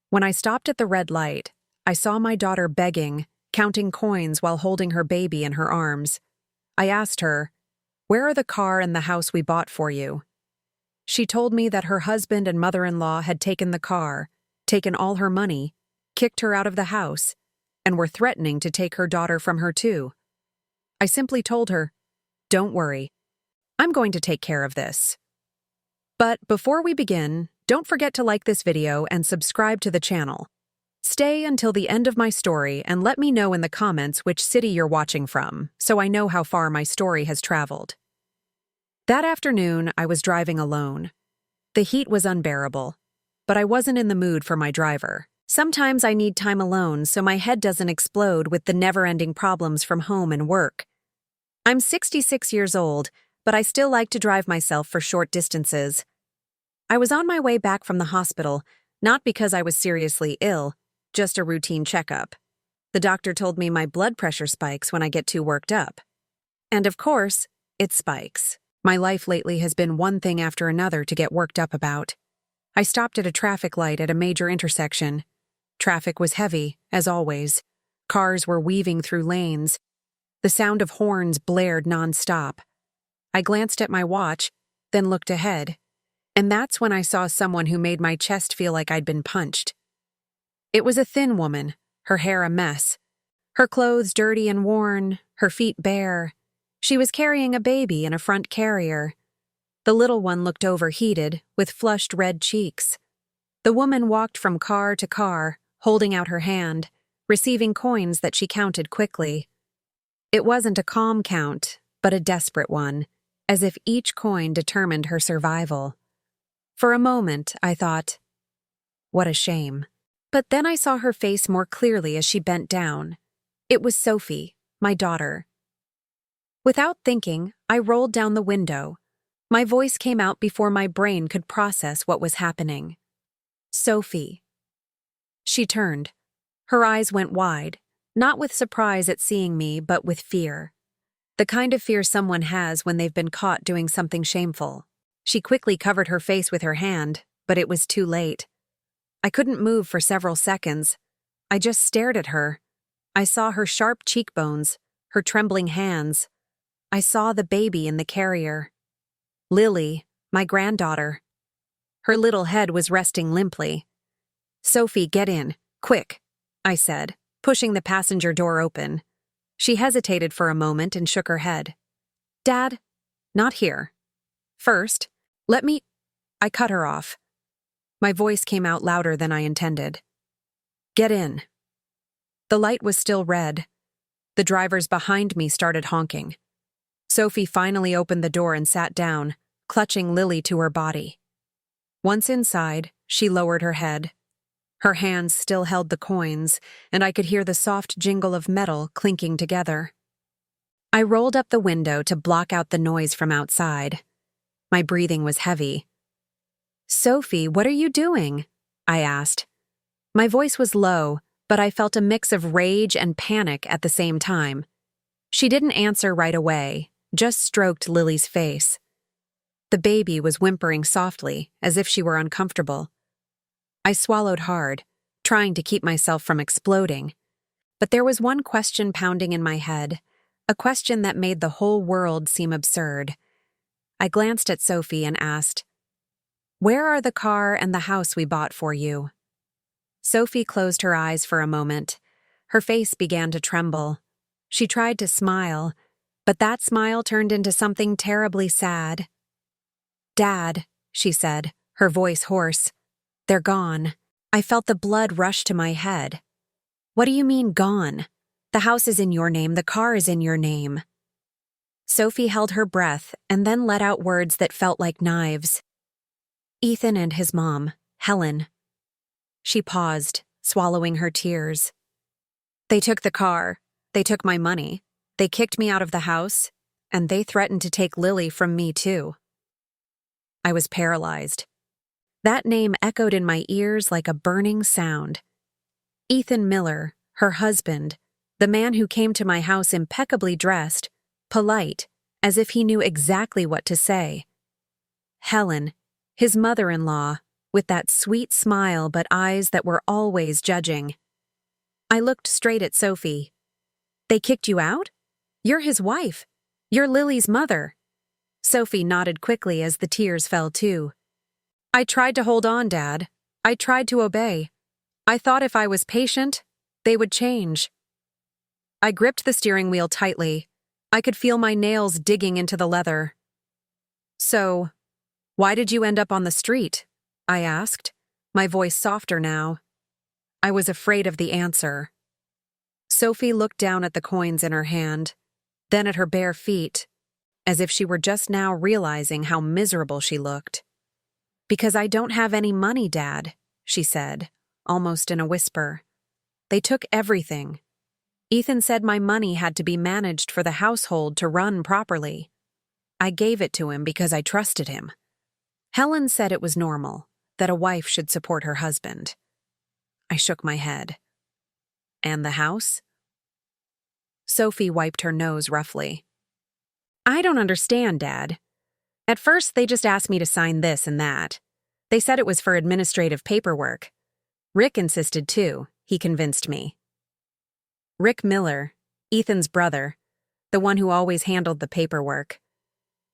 When I stopped at the red light, I saw my daughter begging, counting coins while holding her baby in her arms. I asked her, "Where are the car and the house we bought for you?" She told me that her husband and mother-in-law had taken the car, taken all her money, kicked her out of the house, and were threatening to take her daughter from her too. I simply told her, "Don't worry. I'm going to take care of this." But before we begin, don't forget to like this video and subscribe to the channel. Stay until the end of my story and let me know in the comments which city you're watching from, so I know how far my story has traveled. That afternoon, I was driving alone. The heat was unbearable, but I wasn't in the mood for my driver. Sometimes I need time alone so my head doesn't explode with the never-ending problems from home and work. I'm 66 years old, but I still like to drive myself for short distances. I was on my way back from the hospital, not because I was seriously ill, just a routine checkup. The doctor told me my blood pressure spikes when I get too worked up. And of course, it spikes. My life lately has been one thing after another to get worked up about. I stopped at a traffic light at a major intersection. Traffic was heavy, as always. Cars were weaving through lanes. The sound of horns blared nonstop. I glanced at my watch, then looked ahead, and that's when I saw someone who made my chest feel like I'd been punched. It was a thin woman, her hair a mess, her clothes dirty and worn, her feet bare. She was carrying a baby in a front carrier. The little one looked overheated, with flushed red cheeks. The woman walked from car to car, holding out her hand, receiving coins that she counted quickly. It wasn't a calm count, but a desperate one, as if each coin determined her survival. For a moment, I thought, what a shame. But then I saw her face more clearly as she bent down. It was Sophie, my daughter. Without thinking, I rolled down the window. My voice came out before my brain could process what was happening. Sophie. She turned. Her eyes went wide, not with surprise at seeing me, but with fear. The kind of fear someone has when they've been caught doing something shameful. She quickly covered her face with her hand, but it was too late. I couldn't move for several seconds. I just stared at her. I saw her sharp cheekbones, her trembling hands. I saw the baby in the carrier. Lily, my granddaughter. Her little head was resting limply. "Sophie, get in, quick," I said, pushing the passenger door open. She hesitated for a moment and shook her head. "Dad, not here. First, I cut her off. My voice came out louder than I intended. "Get in." The light was still red. The drivers behind me started honking. Sophie finally opened the door and sat down, clutching Lily to her body. Once inside, she lowered her head. Her hands still held the coins, and I could hear the soft jingle of metal clinking together. I rolled up the window to block out the noise from outside. My breathing was heavy. "Sophie, what are you doing?" I asked. My voice was low, but I felt a mix of rage and panic at the same time. She didn't answer right away, just stroked Lily's face. The baby was whimpering softly, as if she were uncomfortable. I swallowed hard, trying to keep myself from exploding. But there was one question pounding in my head, a question that made the whole world seem absurd. I glanced at Sophie and asked, "Where are the car and the house we bought for you?" Sophie closed her eyes for a moment. Her face began to tremble. She tried to smile, but that smile turned into something terribly sad. "Dad," she said, her voice hoarse, "they're gone." I felt the blood rush to my head. "What do you mean, gone? The house is in your name, the car is in your name." Sophie held her breath and then let out words that felt like knives. "Ethan and his mom, Helen." She paused, swallowing her tears. "They took the car, they took my money, they kicked me out of the house, and they threatened to take Lily from me too." I was paralyzed. That name echoed in my ears like a burning sound. Ethan Miller, her husband, the man who came to my house impeccably dressed, polite, as if he knew exactly what to say. Helen, his mother-in-law, with that sweet smile but eyes that were always judging. I looked straight at Sophie. "They kicked you out? You're his wife. You're Lily's mother." Sophie nodded quickly as the tears fell too. "I tried to hold on, Dad. I tried to obey. I thought if I was patient, they would change." I gripped the steering wheel tightly. I could feel my nails digging into the leather. "So, why did you end up on the street?" I asked, my voice softer now. I was afraid of the answer. Sophie looked down at the coins in her hand, then at her bare feet, as if she were just now realizing how miserable she looked. "Because I don't have any money, Dad," she said, almost in a whisper. "They took everything. Ethan said my money had to be managed for the household to run properly. I gave it to him because I trusted him. Helen said it was normal, that a wife should support her husband." I shook my head. "And the house?" Sophie wiped her nose roughly. "I don't understand, Dad. At first, they just asked me to sign this and that. They said it was for administrative paperwork. Rick insisted too. He convinced me." Rick Miller, Ethan's brother, the one who always handled the paperwork.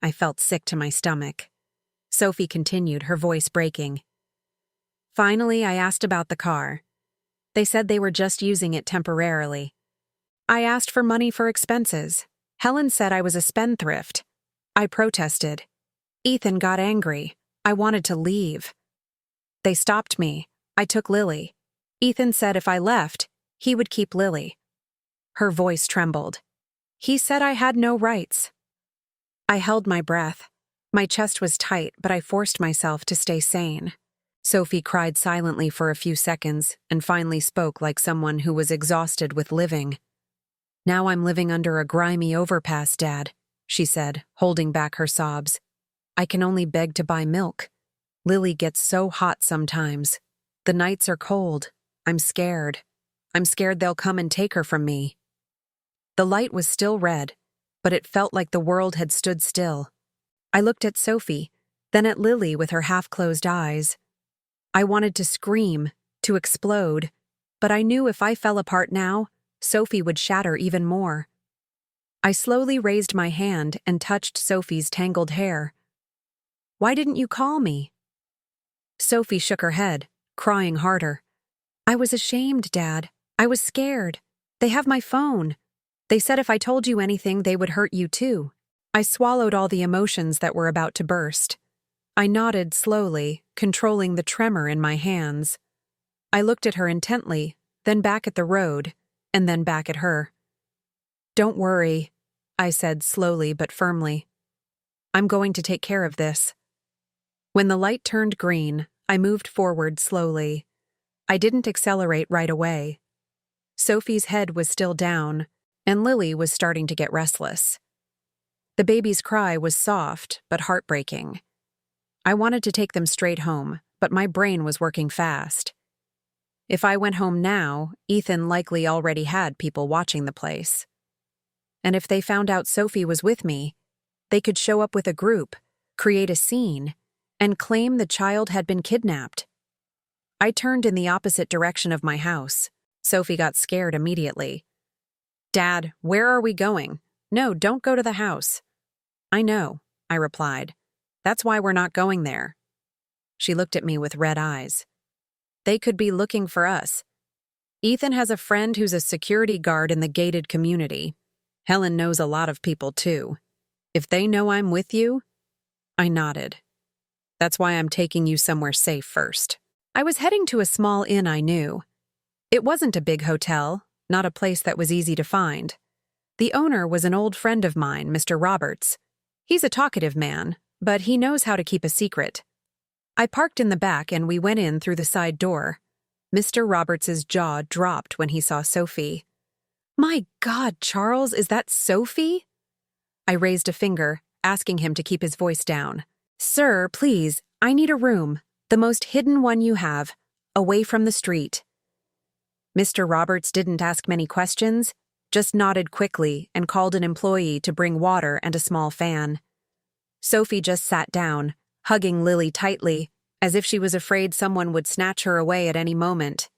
I felt sick to my stomach. Sophie continued, her voice breaking. "Finally, I asked about the car. They said they were just using it temporarily. I asked for money for expenses. Helen said I was a spendthrift. I protested. Ethan got angry. I wanted to leave. They stopped me. I took Lily. Ethan said if I left, he would keep Lily." Her voice trembled. "He said I had no rights." I held my breath. My chest was tight, but I forced myself to stay sane. Sophie cried silently for a few seconds and finally spoke like someone who was exhausted with living. "Now I'm living under a grimy overpass, Dad," she said, holding back her sobs. "I can only beg to buy milk. Lily gets so hot sometimes. The nights are cold. I'm scared. I'm scared they'll come and take her from me." The light was still red, but it felt like the world had stood still. I looked at Sophie, then at Lily with her half-closed eyes. I wanted to scream, to explode, but I knew if I fell apart now, Sophie would shatter even more. I slowly raised my hand and touched Sophie's tangled hair. "Why didn't you call me?" Sophie shook her head, crying harder. "I was ashamed, Dad. I was scared. They have my phone. They said if I told you anything, they would hurt you too." I swallowed all the emotions that were about to burst. I nodded slowly, controlling the tremor in my hands. I looked at her intently, then back at the road, and then back at her. "Don't worry," I said slowly but firmly. "I'm going to take care of this." When the light turned green, I moved forward slowly. I didn't accelerate right away. Sophie's head was still down, and Lily was starting to get restless. The baby's cry was soft but heartbreaking. I wanted to take them straight home, but my brain was working fast. If I went home now, Ethan likely already had people watching the place. And if they found out Sophie was with me, they could show up with a group, create a scene, and claim the child had been kidnapped. I turned in the opposite direction of my house. Sophie got scared immediately. "Dad, where are we going? No, don't go to the house." "I know," I replied. "That's why we're not going there." She looked at me with red eyes. "They could be looking for us. Ethan has a friend who's a security guard in the gated community. Helen knows a lot of people too. If they know I'm with you..." I nodded. "That's why I'm taking you somewhere safe first." I was heading to a small inn I knew. It wasn't a big hotel, not a place that was easy to find. The owner was an old friend of mine, Mr. Roberts. He's a talkative man, but he knows how to keep a secret. I parked in the back and we went in through the side door. Mr. Roberts's jaw dropped when he saw Sophie. "My God, Charles, is that Sophie?" I raised a finger, asking him to keep his voice down. "Sir, please, I need a room, the most hidden one you have, away from the street." Mr. Roberts didn't ask many questions, just nodded quickly and called an employee to bring water and a small fan. Sophie just sat down, hugging Lily tightly, as if she was afraid someone would snatch her away at any moment.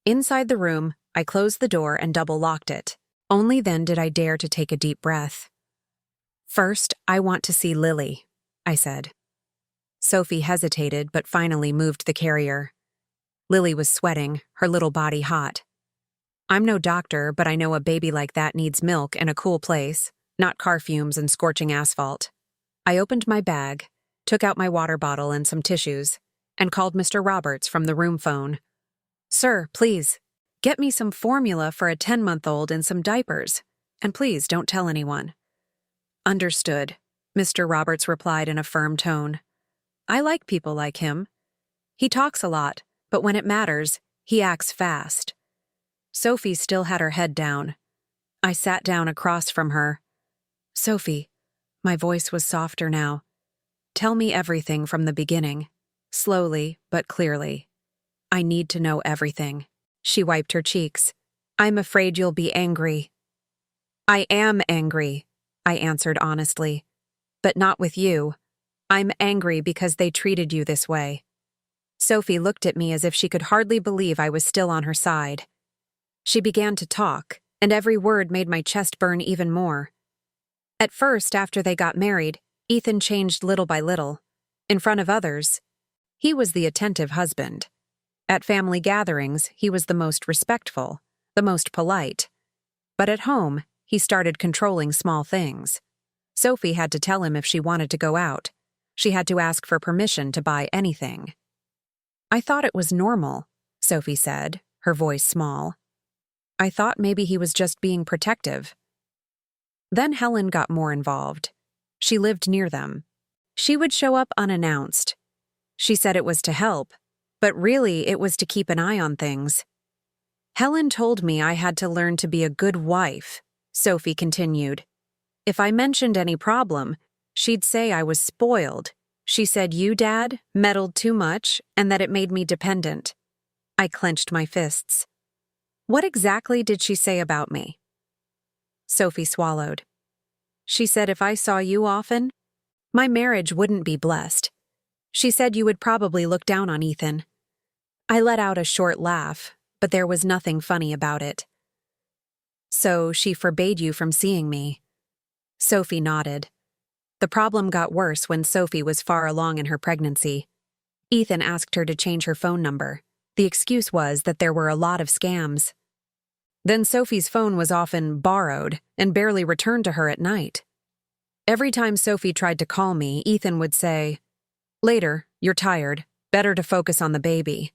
Inside the room, I closed the door and double-locked it. Only then did I dare to take a deep breath. "First, I want to see Lily," I said. Sophie hesitated but finally moved the carrier. Lily was sweating, her little body hot. "I'm no doctor, but I know a baby like that needs milk and a cool place, not car fumes and scorching asphalt." I opened my bag, took out my water bottle and some tissues, and called Mr. Roberts from the room phone. "Sir, please, get me some formula for a 10-month-old and some diapers, and please don't tell anyone." "Understood," Mr. Roberts replied in a firm tone. "I like people like him. He talks a lot, but when it matters, he acts fast." Sophie still had her head down. I sat down across from her. "Sophie," my voice was softer now, "tell me everything from the beginning, slowly but clearly. I need to know everything." She wiped her cheeks. "I'm afraid you'll be angry." "I am angry," I answered honestly. "But not with you. I'm angry because they treated you this way." Sophie looked at me as if she could hardly believe I was still on her side. She began to talk, and every word made my chest burn even more. At first, after they got married, Ethan changed little by little. In front of others, he was the attentive husband. At family gatherings, he was the most respectful, the most polite. But at home, he started controlling small things. Sophie had to tell him if she wanted to go out. She had to ask for permission to buy anything. "I thought it was normal," Sophie said, her voice small. "I thought maybe he was just being protective." Then Helen got more involved. She lived near them. She would show up unannounced. She said it was to help, but really it was to keep an eye on things. "Helen told me I had to learn to be a good wife," Sophie continued. "If I mentioned any problem, she'd say I was spoiled. She said you, Dad, meddled too much and that it made me dependent." I clenched my fists. "What exactly did she say about me?" Sophie swallowed. "She said if I saw you often, my marriage wouldn't be blessed. She said you would probably look down on Ethan." I let out a short laugh, but there was nothing funny about it. "So she forbade you from seeing me?" Sophie nodded. The problem got worse when Sophie was far along in her pregnancy. Ethan asked her to change her phone number. The excuse was that there were a lot of scams. Then Sophie's phone was often borrowed and barely returned to her at night. Every time Sophie tried to call me, Ethan would say, "Later, you're tired. Better to focus on the baby."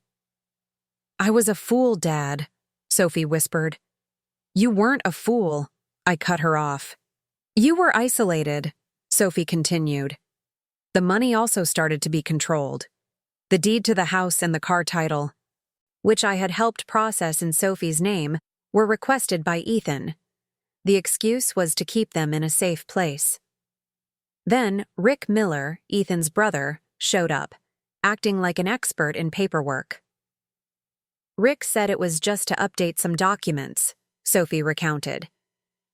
"I was a fool, Dad," Sophie whispered. "You weren't a fool," I cut her off. "You were isolated," Sophie continued. "The money also started to be controlled. The deed to the house and the car title, which I had helped process in Sophie's name, were requested by Ethan. The excuse was to keep them in a safe place." Then Rick Miller, Ethan's brother, showed up, acting like an expert in paperwork. "Rick said it was just to update some documents," Sophie recounted.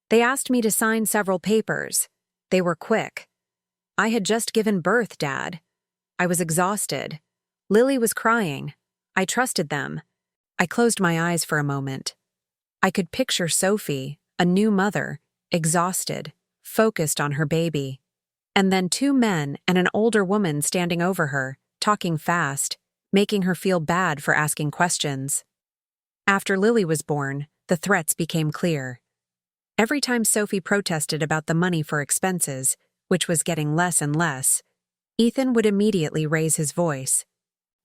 "They asked me to sign several papers. They were quick. I had just given birth, Dad. I was exhausted. Lily was crying. I trusted them." I closed my eyes for a moment. I could picture Sophie, a new mother, exhausted, focused on her baby. And then two men and an older woman standing over her, talking fast, making her feel bad for asking questions. After Lily was born, the threats became clear. Every time Sophie protested about the money for expenses, which was getting less and less, Ethan would immediately raise his voice.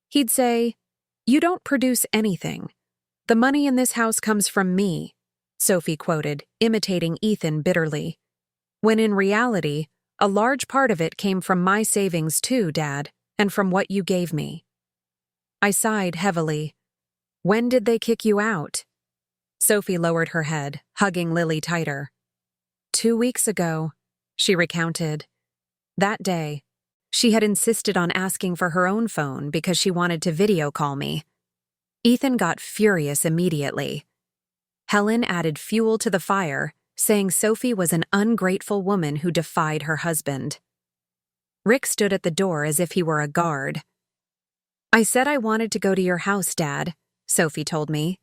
He'd say, "You don't produce anything. The money in this house comes from me," Sophie quoted, imitating Ethan bitterly. "When in reality, a large part of it came from my savings too, Dad, and from what you gave me." I sighed heavily. "When did they kick you out?" Sophie lowered her head, hugging Lily tighter. 2 weeks ago, she recounted. That day, she had insisted on asking for her own phone because she wanted to video call me. Ethan got furious immediately. Helen added fuel to the fire, saying Sophie was an ungrateful woman who defied her husband. Rick stood at the door as if he were a guard. I said I wanted to go to your house, Dad, Sophie told me.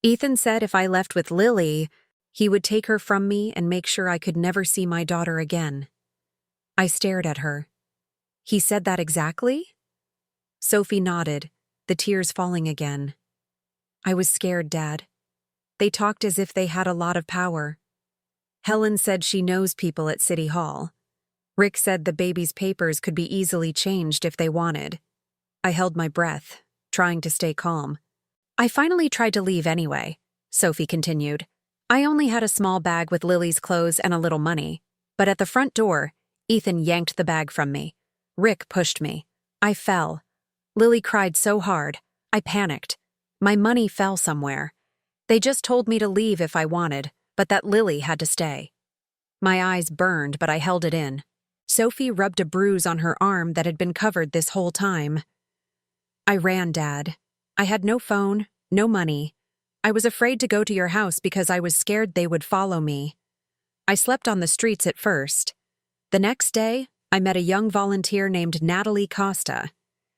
Ethan said if I left with Lily, he would take her from me and make sure I could never see my daughter again. I stared at her. He said that exactly? Sophie nodded, the tears falling again. I was scared, Dad. They talked as if they had a lot of power. Helen said she knows people at City Hall. Rick said the baby's papers could be easily changed if they wanted. I held my breath, trying to stay calm. I finally tried to leave anyway, Sophie continued. I only had a small bag with Lily's clothes and a little money. But at the front door, Ethan yanked the bag from me. Rick pushed me. I fell. Lily cried so hard. I panicked. My money fell somewhere. They just told me to leave if I wanted, but that Lily had to stay. My eyes burned, but I held it in. Sophie rubbed a bruise on her arm that had been covered this whole time. I ran, Dad. I had no phone, no money. I was afraid to go to your house because I was scared they would follow me. I slept on the streets at first. The next day, I met a young volunteer named Natalie Costa.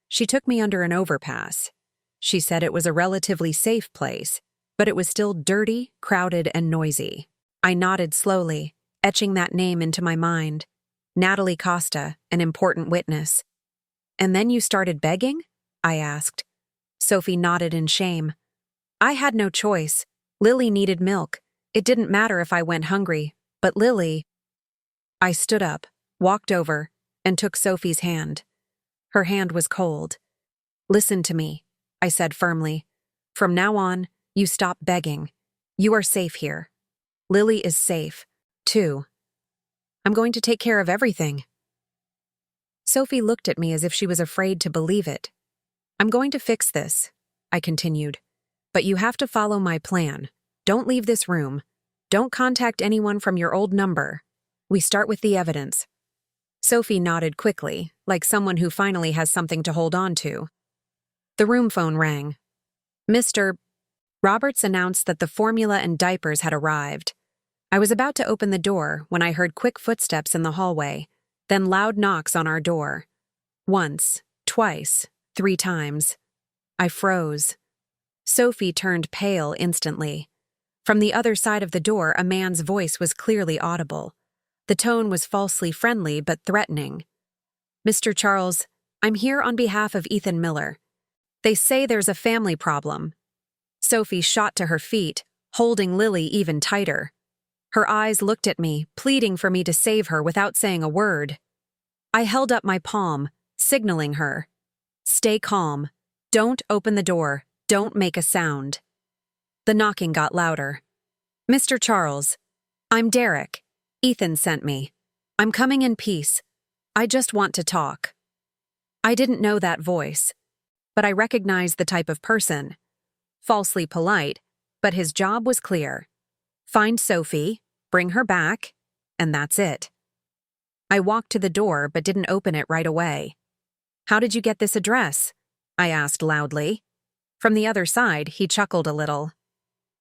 She took me under an overpass. She said it was a relatively safe place, but it was still dirty, crowded, and noisy. I nodded slowly, etching that name into my mind. Natalie Costa, an important witness. And then you started begging? I asked. Sophie nodded in shame. I had no choice. Lily needed milk. It didn't matter if I went hungry, but Lily... I stood up, walked over, and took Sophie's hand. Her hand was cold. Listen to me, I said firmly. From now on, you stop begging. You are safe here. Lily is safe, too. I'm going to take care of everything. Sophie looked at me as if she was afraid to believe it. I'm going to fix this, I continued. But you have to follow my plan. Don't leave this room. Don't contact anyone from your old number. We start with the evidence. Sophie nodded quickly, like someone who finally has something to hold on to. The room phone rang. Mr. Roberts announced that the formula and diapers had arrived. I was about to open the door when I heard quick footsteps in the hallway, then loud knocks on our door. Once, twice, 3 times. I froze. Sophie turned pale instantly. From the other side of the door, a man's voice was clearly audible. The tone was falsely friendly but threatening. Mr. Charles, I'm here on behalf of Ethan Miller. They say there's a family problem. Sophie shot to her feet, holding Lily even tighter. Her eyes looked at me, pleading for me to save her without saying a word. I held up my palm, signaling her. Stay calm. Don't open the door. Don't make a sound. The knocking got louder. Mr. Charles, I'm Derek. Ethan sent me. I'm coming in peace. I just want to talk. I didn't know that voice, but I recognized the type of person. Falsely polite, but his job was clear. Find Sophie, bring her back, and that's it. I walked to the door but didn't open it right away. How did you get this address? I asked loudly. From the other side, he chuckled a little.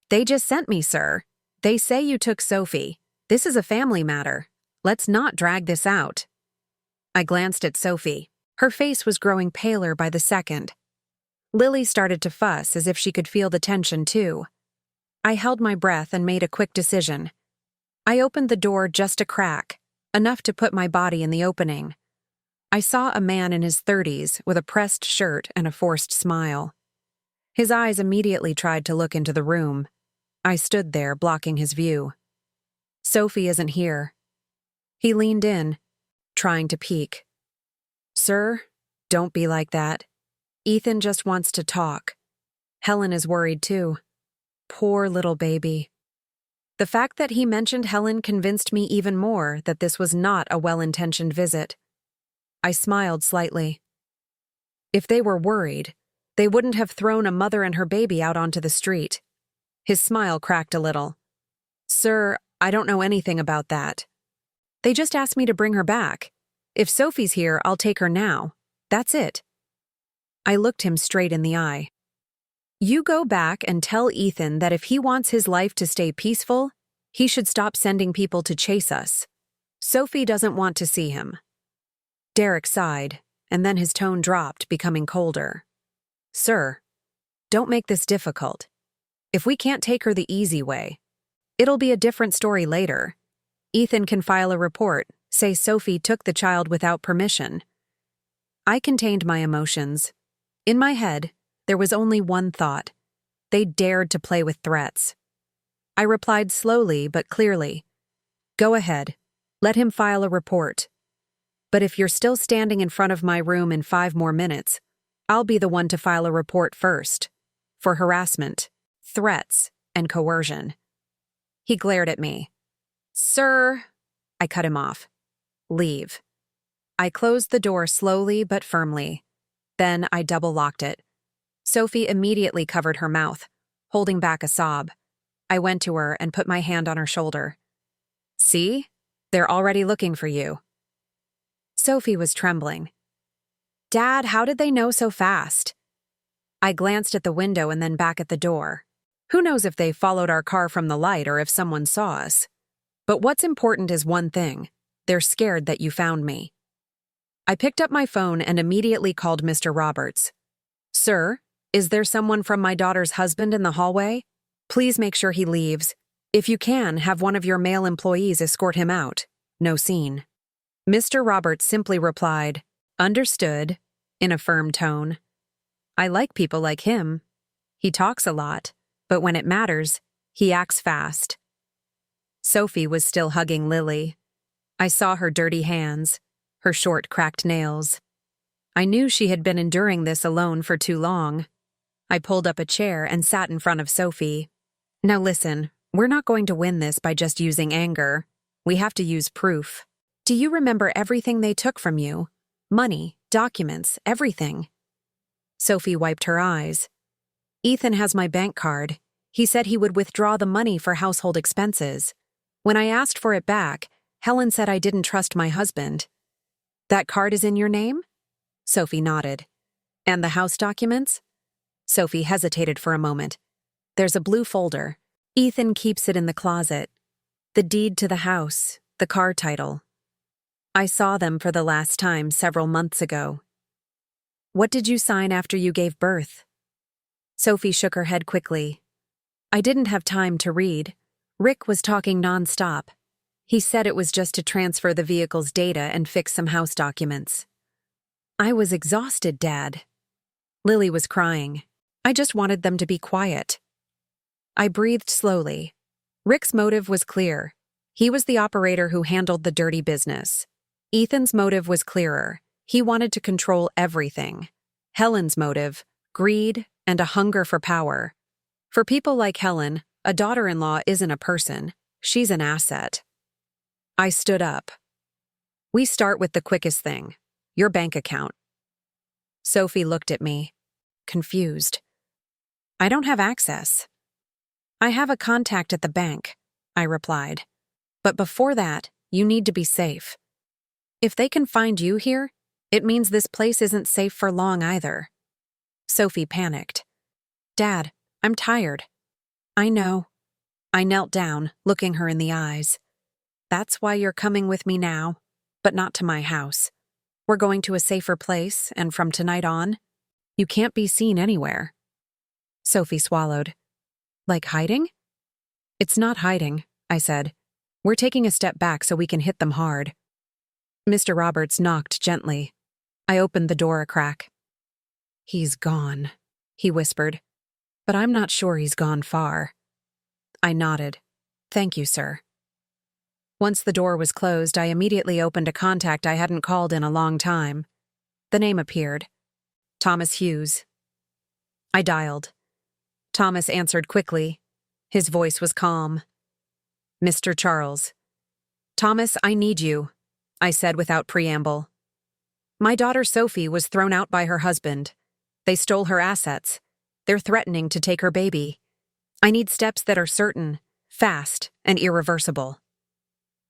They just sent me, sir. They say you took Sophie. This is a family matter. Let's not drag this out. I glanced at Sophie. Her face was growing paler by the second. Lily started to fuss as if she could feel the tension too. I held my breath and made a quick decision. I opened the door just a crack, enough to put my body in the opening. I saw a man in his 30s with a pressed shirt and a forced smile. His eyes immediately tried to look into the room. I stood there, blocking his view. Sophie isn't here. He leaned in, trying to peek. Sir, don't be like that. Ethan just wants to talk. Helen is worried too. Poor little baby. The fact that he mentioned Helen convinced me even more that this was not a well-intentioned visit. I smiled slightly. If they were worried, they wouldn't have thrown a mother and her baby out onto the street. His smile cracked a little. Sir, I don't know anything about that. They just asked me to bring her back. If Sophie's here, I'll take her now. That's it. I looked him straight in the eye. You go back and tell Ethan that if he wants his life to stay peaceful, he should stop sending people to chase us. Sophie doesn't want to see him. Derek sighed, and then his tone dropped, becoming colder. Sir, don't make this difficult. If we can't take her the easy way, it'll be a different story later. Ethan can file a report, say Sophie took the child without permission. I contained my emotions. In my head, there was only one thought. They dared to play with threats. I replied slowly but clearly. Go ahead. Let him file a report. But if you're still standing in front of my room in 5 more minutes, I'll be the one to file a report first. For harassment, threats, and coercion. He glared at me. Sir, I cut him off. Leave. I closed the door slowly but firmly. Then I double-locked it. Sophie immediately covered her mouth, holding back a sob. I went to her and put my hand on her shoulder. See? They're already looking for you. Sophie was trembling. Dad, how did they know so fast? I glanced at the window and then back at the door. Who knows if they followed our car from the light or if someone saw us. But what's important is one thing. They're scared that you found me. I picked up my phone and immediately called Mr. Roberts. Sir, is there someone from my daughter's husband in the hallway? Please make sure he leaves. If you can, have one of your male employees escort him out. No scene. Mr. Roberts simply replied, Understood, in a firm tone. I like people like him. He talks a lot, but when it matters, he acts fast. Sophie was still hugging Lily. I saw her dirty hands, her short, cracked nails. I knew she had been enduring this alone for too long. I pulled up a chair and sat in front of Sophie. Now listen, we're not going to win this by just using anger. We have to use proof. Do you remember everything they took from you? Money, documents, everything. Sophie wiped her eyes. Ethan has my bank card. He said he would withdraw the money for household expenses. When I asked for it back, Helen said I didn't trust my husband. That card is in your name? Sophie nodded. And the house documents? Sophie hesitated for a moment. There's a blue folder. Ethan keeps it in the closet. The deed to the house, the car title. I saw them for the last time several months ago. What did you sign after you gave birth? Sophie shook her head quickly. I didn't have time to read. Rick was talking nonstop. He said it was just to transfer the vehicle's data and fix some house documents. I was exhausted, Dad. Lily was crying. I just wanted them to be quiet. I breathed slowly. Rick's motive was clear. He was the operator who handled the dirty business. Ethan's motive was clearer. He wanted to control everything. Helen's motive, greed and a hunger for power. For people like Helen, a daughter-in-law isn't a person. She's an asset. I stood up. We start with the quickest thing. Your bank account. Sophie looked at me, confused. I don't have access. I have a contact at the bank, I replied. But before that, you need to be safe. If they can find you here, it means this place isn't safe for long either. Sophie panicked. Dad, I'm tired. I know. I knelt down, looking her in the eyes. That's why you're coming with me now, but not to my house. We're going to a safer place, and from tonight on, you can't be seen anywhere. Sophie swallowed. Like hiding? It's not hiding, I said. We're taking a step back so we can hit them hard. Mr. Roberts knocked gently. I opened the door a crack. He's gone, he whispered. But I'm not sure he's gone far. I nodded. Thank you, sir. Once the door was closed, I immediately opened a contact I hadn't called in a long time. The name appeared. Thomas Hughes. I dialed. Thomas answered quickly. His voice was calm. Mr. Charles. Thomas, I need you, I said without preamble. My daughter Sophie was thrown out by her husband. They stole her assets. They're threatening to take her baby. I need steps that are certain, fast, and irreversible.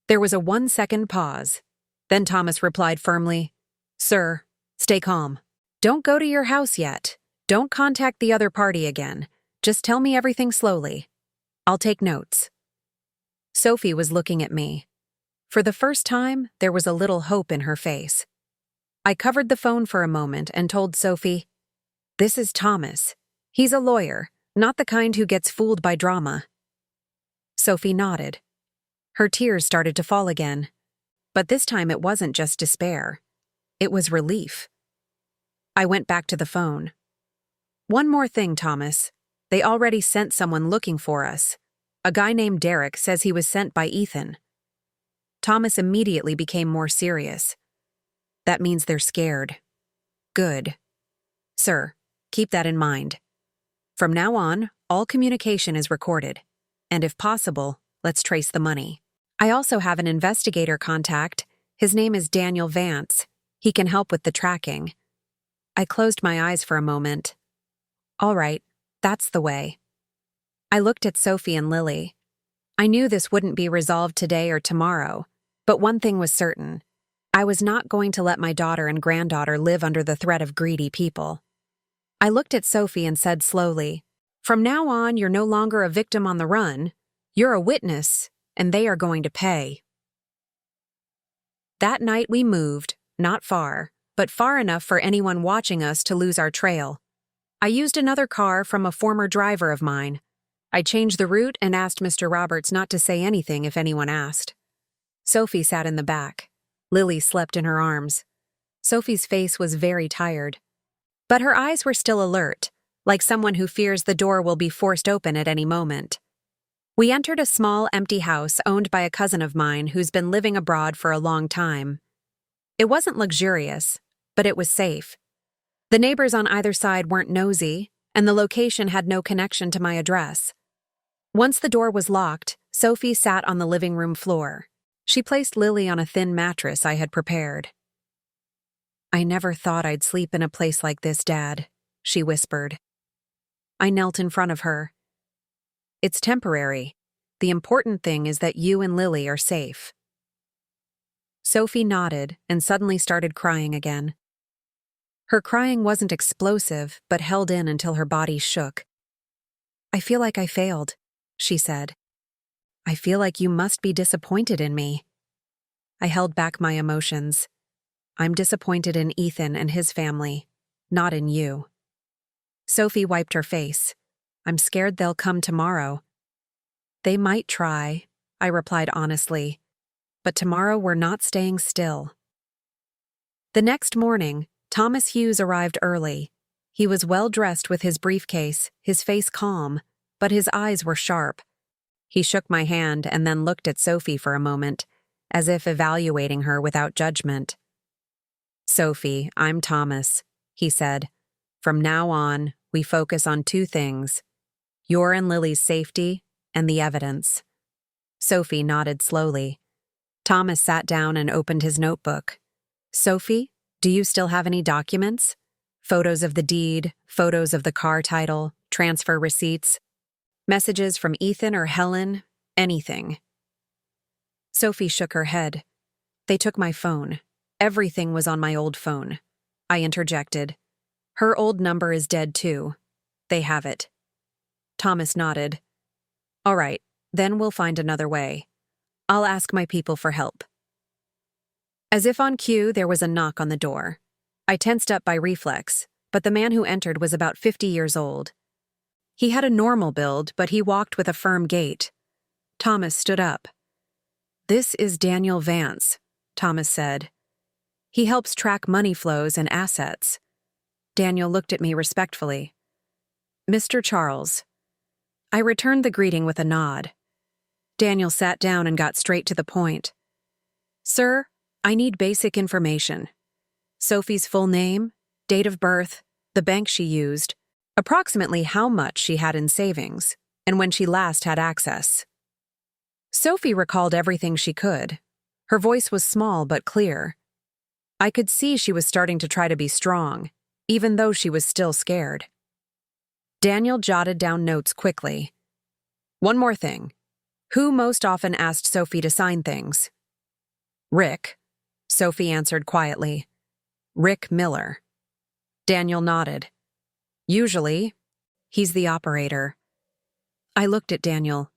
There was a 1-second pause. Then Thomas replied firmly, Sir, stay calm. Don't go to your house yet. Don't contact the other party again. Just tell me everything slowly. I'll take notes. Sophie was looking at me. For the first time, there was a little hope in her face. I covered the phone for a moment and told Sophie, This is Thomas. He's a lawyer, not the kind who gets fooled by drama. Sophie nodded. Her tears started to fall again. But this time it wasn't just despair. It was relief. I went back to the phone. One more thing, Thomas. They already sent someone looking for us. A guy named Derek says he was sent by Ethan. Thomas immediately became more serious. That means they're scared. Good. Sir, keep that in mind. From now on, all communication is recorded. And if possible, let's trace the money. I also have an investigator contact. His name is Daniel Vance. He can help with the tracking. I closed my eyes for a moment. All right, that's the way. I looked at Sophie and Lily. I knew this wouldn't be resolved today or tomorrow, but one thing was certain. I was not going to let my daughter and granddaughter live under the threat of greedy people. I looked at Sophie and said slowly, "From now on, you're no longer a victim on the run. You're a witness, and they are going to pay." That night we moved, not far, but far enough for anyone watching us to lose our trail. I used another car from a former driver of mine. I changed the route and asked Mr. Roberts not to say anything if anyone asked. Sophie sat in the back. Lily slept in her arms. Sophie's face was very tired. But her eyes were still alert, like someone who fears the door will be forced open at any moment. We entered a small, empty house owned by a cousin of mine who's been living abroad for a long time. It wasn't luxurious, but it was safe. The neighbors on either side weren't nosy, and the location had no connection to my address. Once the door was locked, Sophie sat on the living room floor. She placed Lily on a thin mattress I had prepared. "I never thought I'd sleep in a place like this, Dad," she whispered. I knelt in front of her. "It's temporary. The important thing is that you and Lily are safe." Sophie nodded and suddenly started crying again. Her crying wasn't explosive, but held in until her body shook. "I feel like I failed," she said. "I feel like you must be disappointed in me." I held back my emotions. "I'm disappointed in Ethan and his family, not in you." Sophie wiped her face. "I'm scared they'll come tomorrow." "They might try," I replied honestly. "But tomorrow we're not staying still." The next morning, Thomas Hughes arrived early. He was well-dressed with his briefcase, his face calm, but his eyes were sharp. He shook my hand and then looked at Sophie for a moment, as if evaluating her without judgment. "Sophie, I'm Thomas," he said. "From now on, we focus on two things: your and Lily's safety and the evidence." Sophie nodded slowly. Thomas sat down and opened his notebook. "Sophie, do you still have any documents? Photos of the deed, photos of the car title, transfer receipts, messages from Ethan or Helen, anything?" Sophie shook her head. "They took my phone. Everything was on my old phone." I interjected. "Her old number is dead too. They have it." Thomas nodded. "All right, then we'll find another way. I'll ask my people for help." As if on cue, there was a knock on the door. I tensed up by reflex, but the man who entered was about 50 years old. He had a normal build, but he walked with a firm gait. Thomas stood up. "This is Daniel Vance," Thomas said. "He helps track money flows and assets." Daniel looked at me respectfully. "Mr. Charles." I returned the greeting with a nod. Daniel sat down and got straight to the point. "Sir, I need basic information. Sophie's full name, date of birth, the bank she used, approximately how much she had in savings, and when she last had access." Sophie recalled everything she could. Her voice was small but clear. I could see she was starting to try to be strong, even though she was still scared. Daniel jotted down notes quickly. "One more thing. Who most often asked Sophie to sign things?" "Rick," Sophie answered quietly. "Rick Miller." Daniel nodded. "Usually, he's the operator." I looked at Daniel.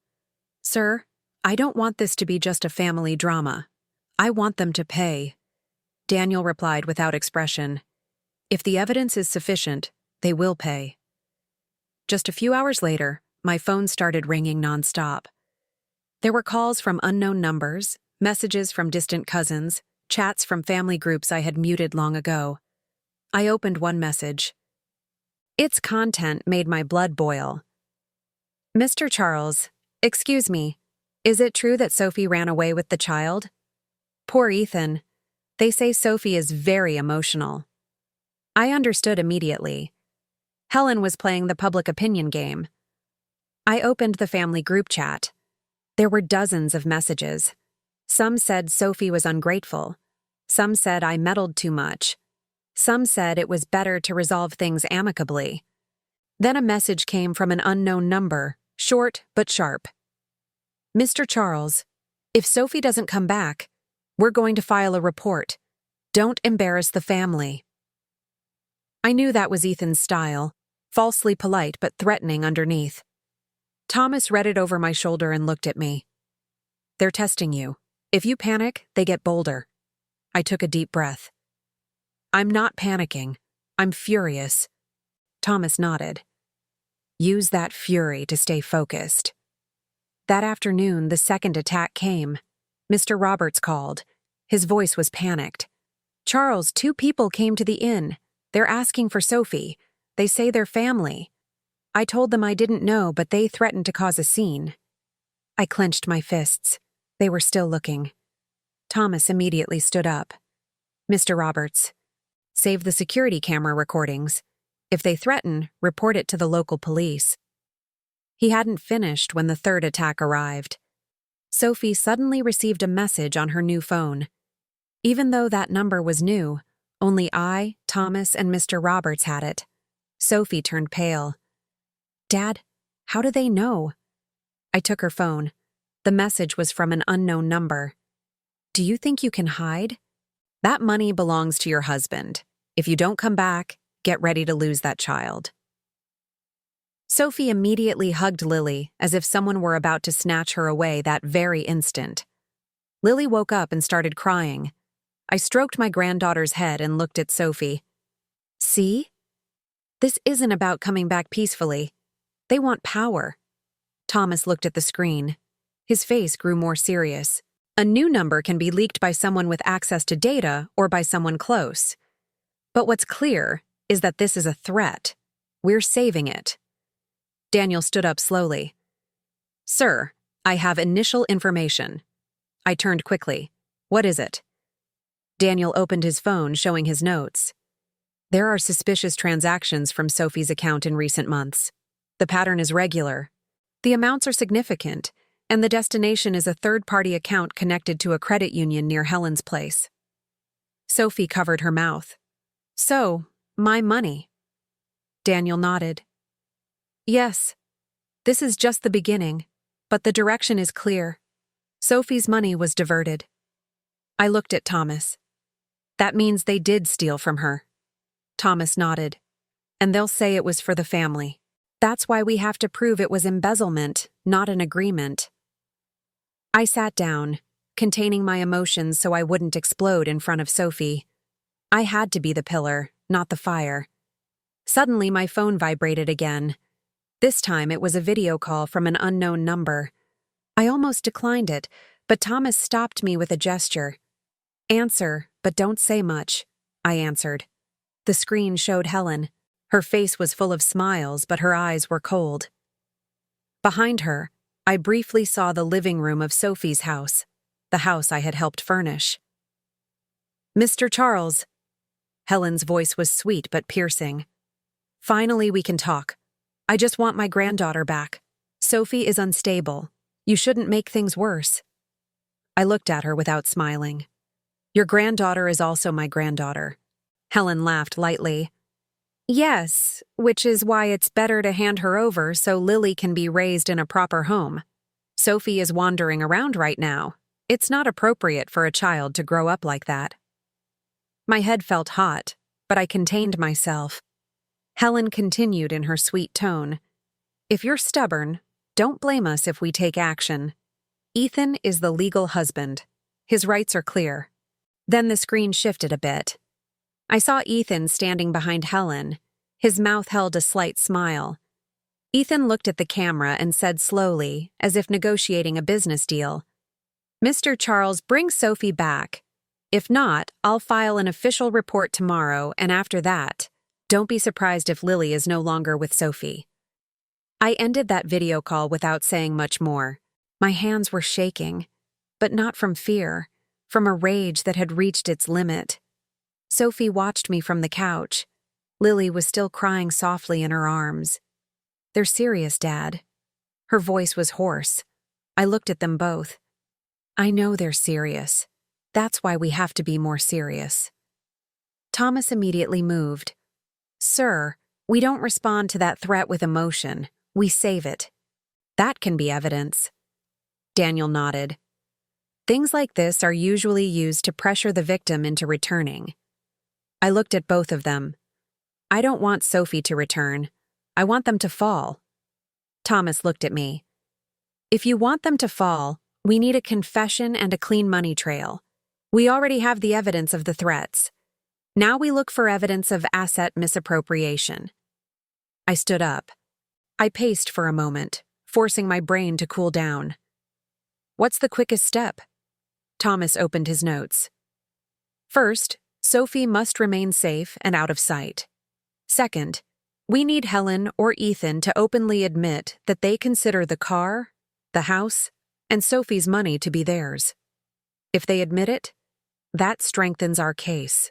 "Sir, I don't want this to be just a family drama. I want them to pay." Daniel replied without expression. "If the evidence is sufficient, They will pay. Just a few hours later, my phone started ringing nonstop. There were calls from unknown numbers, messages from distant cousins, chats from family groups I had muted long ago. I opened one message. Its content made my blood boil. Mr. Charles, excuse me, is it true that Sophie ran away with the child? Poor Ethan. They say Sophie is very emotional. I understood immediately. Helen was playing the public opinion game. I opened the family group chat. There were dozens of messages. Some said Sophie was ungrateful. Some said I meddled too much. Some said it was better to resolve things amicably. Then a message came from an unknown number, short but sharp. Mr. Charles, if Sophie doesn't come back, we're going to file a report. Don't embarrass the family. I knew that was Ethan's style, falsely polite but threatening underneath. Thomas read it over my shoulder and looked at me. They're testing you. If you panic, they get bolder. I took a deep breath. I'm not panicking. I'm furious. Thomas nodded. Use that fury to stay focused. That afternoon, the second attack came. Mr. Roberts called. His voice was panicked. Charles, 2 people came to the inn. They're asking for Sophie. They say they're family. I told them I didn't know, but they threatened to cause a scene. I clenched my fists. They were still looking. Thomas immediately stood up. Mr. Roberts, save the security camera recordings. If they threaten, report it to the local police. He hadn't finished when the third attack arrived. Sophie suddenly received a message on her new phone. Even though that number was new, only I, Thomas, and Mr. Roberts had it. Sophie turned pale. Dad, how do they know? I took her phone. The message was from an unknown number. Do you think you can hide? That money belongs to your husband. If you don't come back, get ready to lose that child. Sophie immediately hugged Lily as if someone were about to snatch her away that very instant. Lily woke up and started crying. I stroked my granddaughter's head and looked at Sophie. See? This isn't about coming back peacefully. They want power. Thomas looked at the screen. His face grew more serious. A new number can be leaked by someone with access to data or by someone close. But what's clear is that this is a threat. We're saving it. Daniel stood up slowly. Sir, I have initial information. I turned quickly. What is it? Daniel opened his phone, showing his notes. There are suspicious transactions from Sophie's account in recent months. The pattern is regular. The amounts are significant, and the destination is a third-party account connected to a credit union near Helen's place. Sophie covered her mouth. So, my money. Daniel nodded. Yes, this is just the beginning, but the direction is clear. Sophie's money was diverted. I looked at Thomas. That means they did steal from her. Thomas nodded. And they'll say it was for the family. That's why we have to prove it was embezzlement, not an agreement. I sat down, containing my emotions so I wouldn't explode in front of Sophie. I had to be the pillar, not the fire. Suddenly, my phone vibrated again. This time, it was a video call from an unknown number. I almost declined it, but Thomas stopped me with a gesture. Answer, but don't say much, I answered. The screen showed Helen. Her face was full of smiles, but her eyes were cold. Behind her, I briefly saw the living room of Sophie's house, the house I had helped furnish. Mr. Charles. Helen's voice was sweet but piercing. Finally, we can talk. I just want my granddaughter back. Sophie is unstable. You shouldn't make things worse. I looked at her without smiling. Your granddaughter is also my granddaughter. Helen laughed lightly. Yes, which is why it's better to hand her over so Lily can be raised in a proper home. Sophie is wandering around right now. It's not appropriate for a child to grow up like that. My head felt hot, but I contained myself. Helen continued in her sweet tone. If you're stubborn, don't blame us if we take action. Ethan is the legal husband. His rights are clear. Then the screen shifted a bit. I saw Ethan standing behind Helen, His mouth held a slight smile. Ethan looked at the camera and said slowly, as if negotiating a business deal, "Mr. Charles, bring Sophie back. If not, I'll file an official report tomorrow, and after that, don't be surprised if Lily is no longer with Sophie." I ended that video call without saying much more. My hands were shaking, but not from fear, from a rage that had reached its limit. Sophie watched me from the couch. Lily was still crying softly in her arms. "They're serious, Dad." Her voice was hoarse. I looked at them both. "I know they're serious. That's why we have to be more serious." Thomas immediately moved. "Sir, we don't respond to that threat with emotion. We save it. That can be evidence." Daniel nodded. "Things like this are usually used to pressure the victim into returning." I looked at both of them. "I don't want Sophie to return. I want them to fall." Thomas looked at me. "If you want them to fall, we need a confession and a clean money trail. We already have the evidence of the threats. Now we look for evidence of asset misappropriation." I stood up. I paced for a moment, forcing my brain to cool down. "What's the quickest step?" Thomas opened his notes. "First, Sophie must remain safe and out of sight. Second, we need Helen or Ethan to openly admit that they consider the car, the house, and Sophie's money to be theirs. If they admit it, that strengthens our case."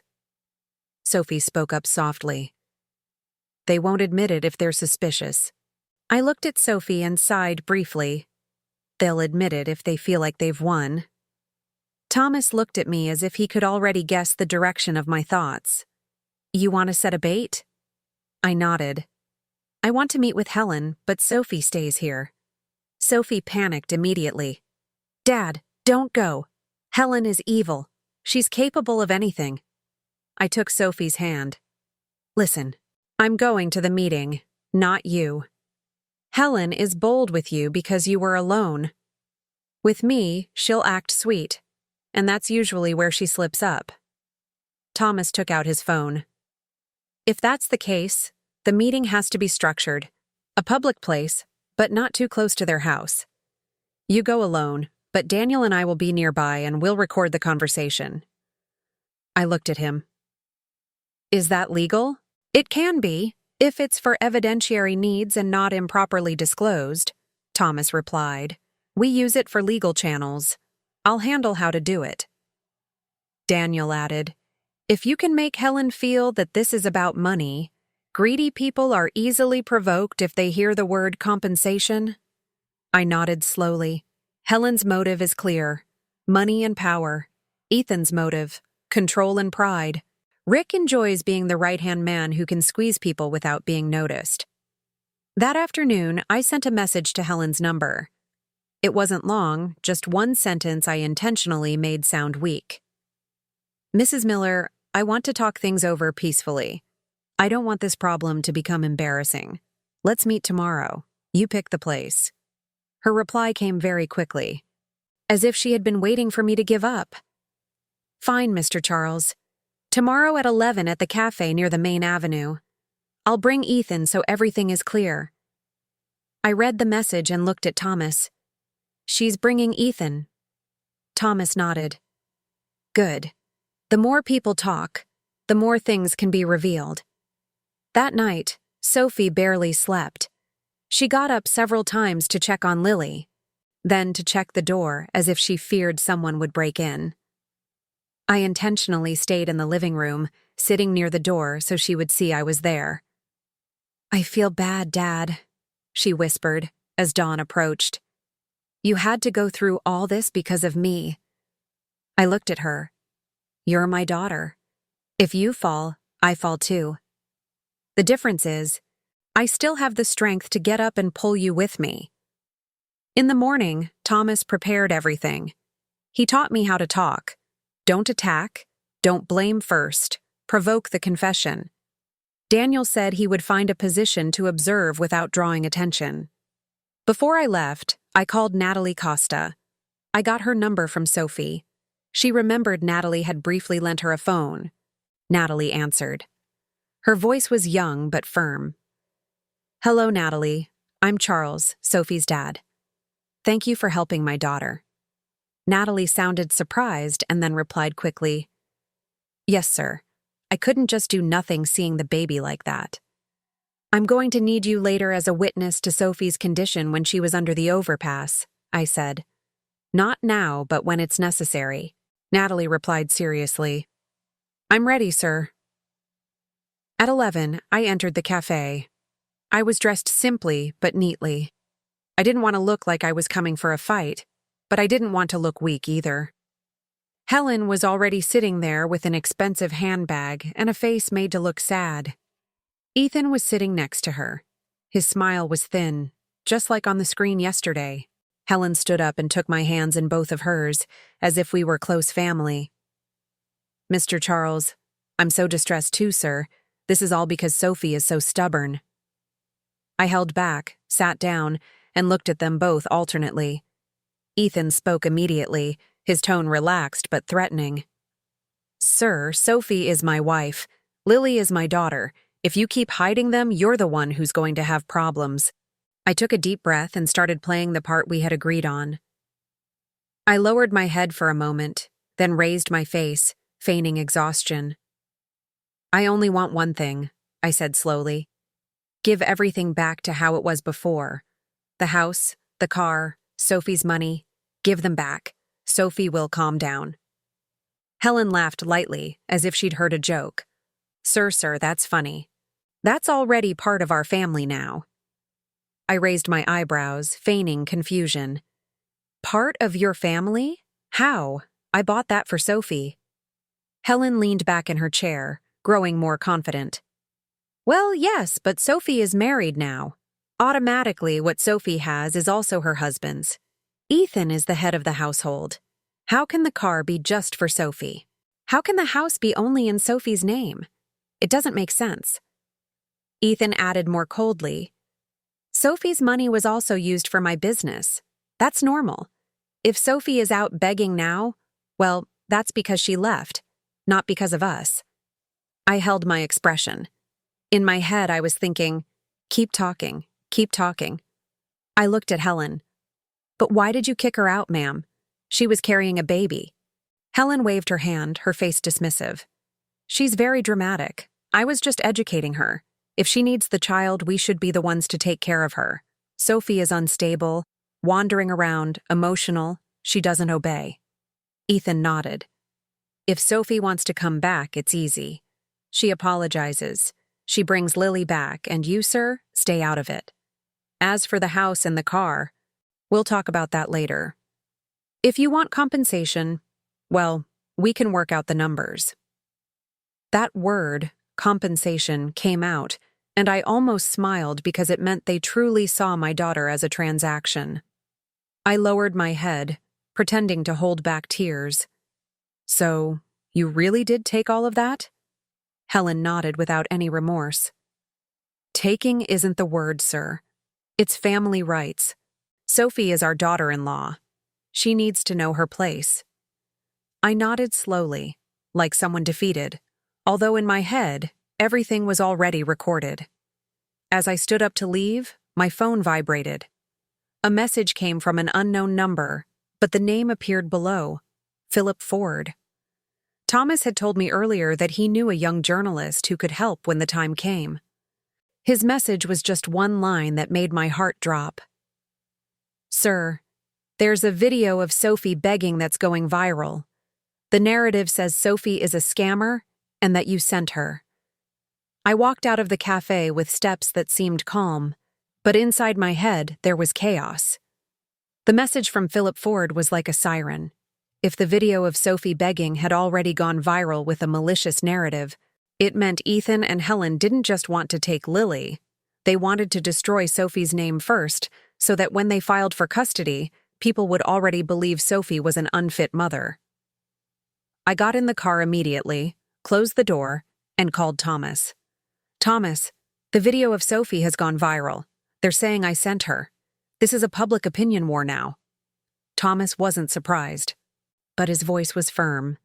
Sophie spoke up softly. "They won't admit it if they're suspicious." I looked at Sophie and sighed briefly. "They'll admit it if they feel like they've won." Thomas looked at me as if he could already guess the direction of my thoughts. "You want to set a bait?" I nodded. "I want to meet with Helen, but Sophie stays here." Sophie panicked immediately. "Dad, don't go. Helen is evil. She's capable of anything." I took Sophie's hand. "Listen, I'm going to the meeting, not you. Helen is bold with you because you were alone. With me, she'll act sweet, and that's usually where she slips up." Thomas took out his phone. "If that's the case, the meeting has to be structured. A public place, but not too close to their house. You go alone, but Daniel and I will be nearby and we'll record the conversation." I looked at him. "Is that legal?" "It can be, if it's for evidentiary needs and not improperly disclosed," Thomas replied. "We use it for legal channels. I'll handle how to do it." Daniel added, "If you can make Helen feel that this is about money, greedy people are easily provoked if they hear the word compensation." I nodded slowly. Helen's motive is clear: money and power. Ethan's motive: control and pride. Rick enjoys being the right-hand man who can squeeze people without being noticed. That afternoon, I sent a message to Helen's number. It wasn't long, just one sentence I intentionally made sound weak. "Mrs. Miller, I want to talk things over peacefully. I don't want this problem to become embarrassing. Let's meet tomorrow. You pick the place." Her reply came very quickly, as if she had been waiting for me to give up. "Fine, Mr. Charles. Tomorrow at 11 at the cafe near the main avenue. I'll bring Ethan so everything is clear." I read the message and looked at Thomas. "She's bringing Ethan." Thomas nodded. "Good. The more people talk, the more things can be revealed." That night, Sophie barely slept. She got up several times to check on Lily, then to check the door as if she feared someone would break in. I intentionally stayed in the living room, sitting near the door so she would see I was there. "I feel bad, Dad," she whispered as dawn approached. "You had to go through all this because of me." I looked at her. "You're my daughter. If you fall, I fall too. The difference is, I still have the strength to get up and pull you with me." In the morning, Thomas prepared everything. He taught me how to talk. Don't attack, don't blame first, provoke the confession. Daniel said he would find a position to observe without drawing attention. Before I left, I called Natalie Costa. I got her number from Sophie. She remembered Natalie had briefly lent her a phone. Natalie answered. Her voice was young but firm. "Hello, Natalie. I'm Charles, Sophie's dad. Thank you for helping my daughter." Natalie sounded surprised and then replied quickly, "Yes, sir. I couldn't just do nothing seeing the baby like that." "I'm going to need you later as a witness to Sophie's condition when she was under the overpass," I said. "Not now, but when it's necessary." Natalie replied seriously, "I'm ready, sir." At 11, I entered the cafe. I was dressed simply but neatly. I didn't want to look like I was coming for a fight, but I didn't want to look weak either. Helen was already sitting there with an expensive handbag and a face made to look sad. Ethan was sitting next to her. His smile was thin, just like on the screen yesterday. Helen stood up and took my hands in both of hers, as if we were close family. "Mr. Charles, I'm so distressed too, sir. This is all because Sophie is so stubborn." I held back, sat down, and looked at them both alternately. Ethan spoke immediately, his tone relaxed but threatening. "Sir, Sophie is my wife. Lily is my daughter. If you keep hiding them, you're the one who's going to have problems." I took a deep breath and started playing the part we had agreed on. I lowered my head for a moment, then raised my face, feigning exhaustion. "I only want one thing," I said slowly. "Give everything back to how it was before. The house, the car, Sophie's money. Give them back. Sophie will calm down." Helen laughed lightly, as if she'd heard a joke. Sir, that's funny. That's already part of our family now." I raised my eyebrows, feigning confusion. "Part of your family? How? I bought that for Sophie." Helen leaned back in her chair, growing more confident. "Well, yes, but Sophie is married now. Automatically, what Sophie has is also her husband's. Ethan is the head of the household. How can the car be just for Sophie? How can the house be only in Sophie's name? It doesn't make sense." Ethan added more coldly, "Sophie's money was also used for my business. That's normal. If Sophie is out begging now, well, that's because she left, not because of us." I held my expression. In my head, I was thinking, keep talking, keep talking. I looked at Helen. "But why did you kick her out, ma'am? She was carrying a baby." Helen waved her hand, her face dismissive. "She's very dramatic. I was just educating her. If she needs the child, we should be the ones to take care of her. Sophie is unstable, wandering around, emotional. She doesn't obey." Ethan nodded. "If Sophie wants to come back, it's easy. She apologizes. She brings Lily back, and you, sir, stay out of it. As for the house and the car, we'll talk about that later. If you want compensation, well, we can work out the numbers." That word, compensation, came out, and I almost smiled because it meant they truly saw my daughter as a transaction. I lowered my head, pretending to hold back tears. "So, you really did take all of that?" Helen nodded without any remorse. "Taking isn't the word, sir. It's family rights. Sophie is our daughter-in-law. She needs to know her place." I nodded slowly, like someone defeated, although in my head, everything was already recorded. As I stood up to leave, my phone vibrated. A message came from an unknown number, but the name appeared below, Philip Ford. Thomas had told me earlier that he knew a young journalist who could help when the time came. His message was just one line that made my heart drop. "Sir, there's a video of Sophie begging that's going viral. The narrative says Sophie is a scammer and that you sent her." I walked out of the cafe with steps that seemed calm, but inside my head there was chaos. The message from Philip Ford was like a siren. If the video of Sophie begging had already gone viral with a malicious narrative, it meant Ethan and Helen didn't just want to take Lily. They wanted to destroy Sophie's name first, so that when they filed for custody, people would already believe Sophie was an unfit mother. I got in the car immediately, closed the door, and called Thomas. "Thomas, the video of Sophie has gone viral. They're saying I sent her. This is a public opinion war now." Thomas wasn't surprised, but his voice was firm.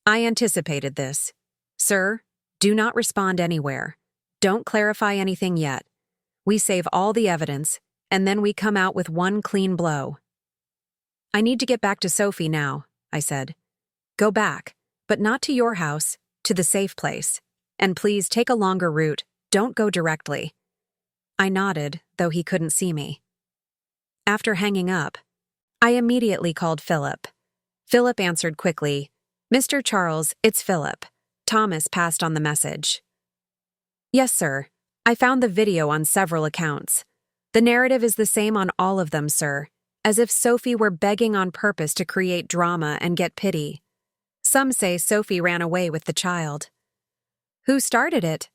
"I anticipated this. Sir, Do not respond anywhere. Don't clarify anything yet. We save all the evidence, and then we come out with one clean blow. I need to get back to Sophie now, I said. Go back, but not to your house, to the safe place. And please take a longer route. Don't go directly. I nodded, though he couldn't see me. After hanging up, I immediately called Philip. Philip answered quickly. Mr. Charles, it's Philip. Thomas passed on the message. Yes, sir. I found the video on several accounts. The narrative is the same on all of them, sir, as if Sophie were begging on purpose to create drama and get pity. Some say Sophie ran away with the child. Who started it?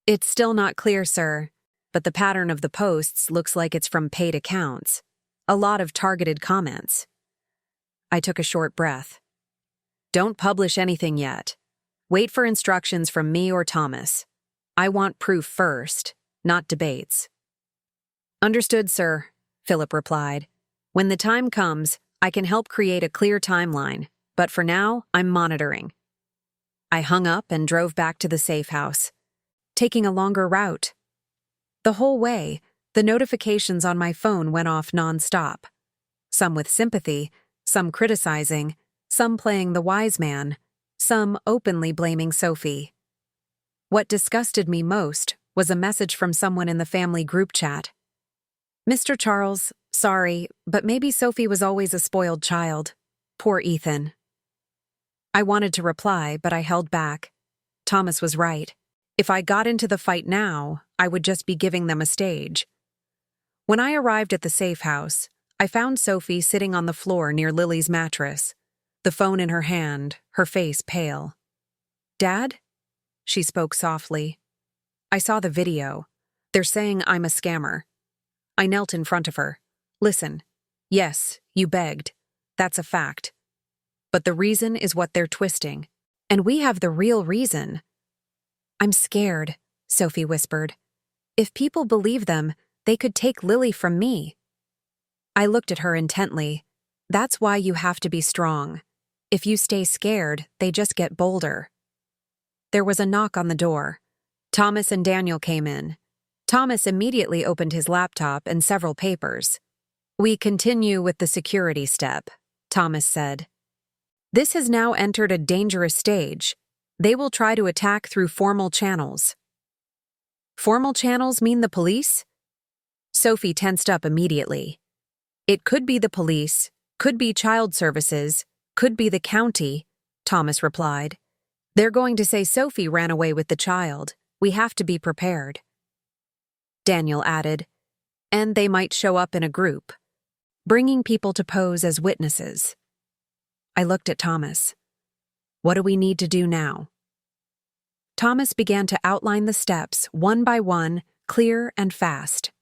It's still not clear, sir, but the pattern of the posts looks like it's from paid accounts. A lot of targeted comments. I took a short breath. Don't publish anything yet. Wait for instructions from me or Thomas. I want proof first, not debates. Understood, sir, Philip replied. When the time comes, I can help create a clear timeline, but for now, I'm monitoring. I hung up and drove back to the safe house, taking a longer route. The whole way, the notifications on my phone went off nonstop. Some with sympathy, some criticizing, some playing the wise man, some openly blaming Sophie. What disgusted me most was a message from someone in the family group chat. Mr. Charles, sorry, but maybe Sophie was always a spoiled child. Poor Ethan. I wanted to reply, but I held back. Thomas was right. If I got into the fight now, I would just be giving them a stage. When I arrived at the safe house, I found Sophie sitting on the floor near Lily's mattress, the phone in her hand, her face pale. Dad? She spoke softly. I saw the video. They're saying I'm a scammer. I knelt in front of her. Listen. Yes, you begged. That's a fact. But the reason is what they're twisting. And we have the real reason. I'm scared, Sophie whispered. If people believe them, they could take Lily from me. I looked at her intently. That's why you have to be strong. If you stay scared, they just get bolder. There was a knock on the door. Thomas and Daniel came in. Thomas immediately opened his laptop and several papers. We continue with the security step, Thomas said. This has now entered a dangerous stage. They will try to attack through formal channels. Formal channels mean the police? Sophie tensed up immediately. It could be the police, could be child services, could be the county, Thomas replied. They're going to say Sophie ran away with the child. We have to be prepared. Daniel added, and they might show up in a group, bringing people to pose as witnesses. I looked at Thomas. What do we need to do now? Thomas began to outline the steps, one by one, clear and fast.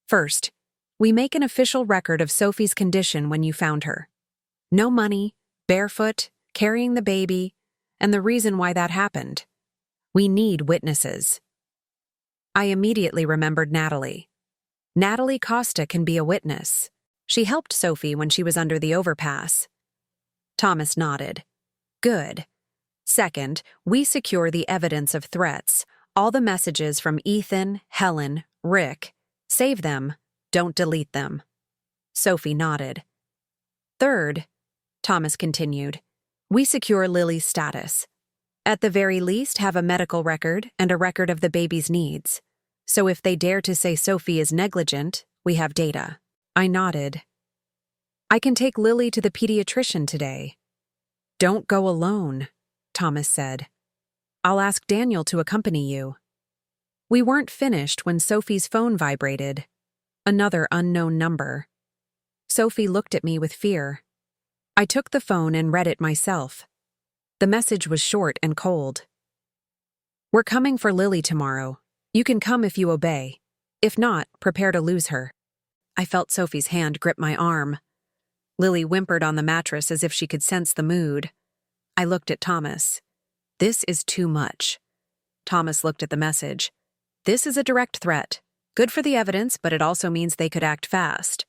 First, we make an official record of Sophie's condition when you found her. No money, barefoot, carrying the baby, and the reason why that happened. We need witnesses. I immediately remembered Natalie. Natalie Costa can be a witness. She helped Sophie when she was under the overpass. Thomas nodded. Good. Second, we secure the evidence of threats, all the messages from Ethan, Helen, Rick. Save them, don't delete them. Sophie nodded. Third, Thomas continued, we secure Lily's status. At the very least, have a medical record and a record of the baby's needs. So if they dare to say Sophie is negligent, we have data. I nodded. I can take Lily to the pediatrician today. Don't go alone, Thomas said. I'll ask Daniel to accompany you. We weren't finished when Sophie's phone vibrated. Another unknown number. Sophie looked at me with fear. I took the phone and read it myself. The message was short and cold. We're coming for Lily tomorrow. You can come if you obey. If not, prepare to lose her. I felt Sophie's hand grip my arm. Lily whimpered on the mattress as if she could sense the mood. I looked at Thomas. This is too much. Thomas looked at the message. This is a direct threat. Good for the evidence, but it also means they could act fast.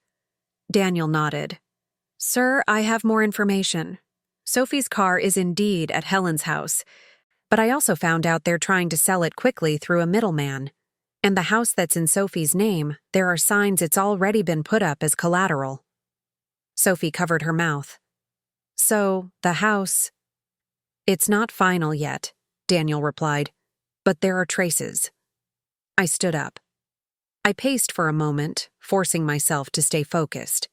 Daniel nodded. Sir, I have more information. Sophie's car is indeed at Helen's house. But I also found out they're trying to sell it quickly through a middleman. And the house that's in Sophie's name, there are signs it's already been put up as collateral. Sophie covered her mouth. So, the house... It's not final yet, Daniel replied, but there are traces. I stood up. I paced for a moment, forcing myself to stay focused.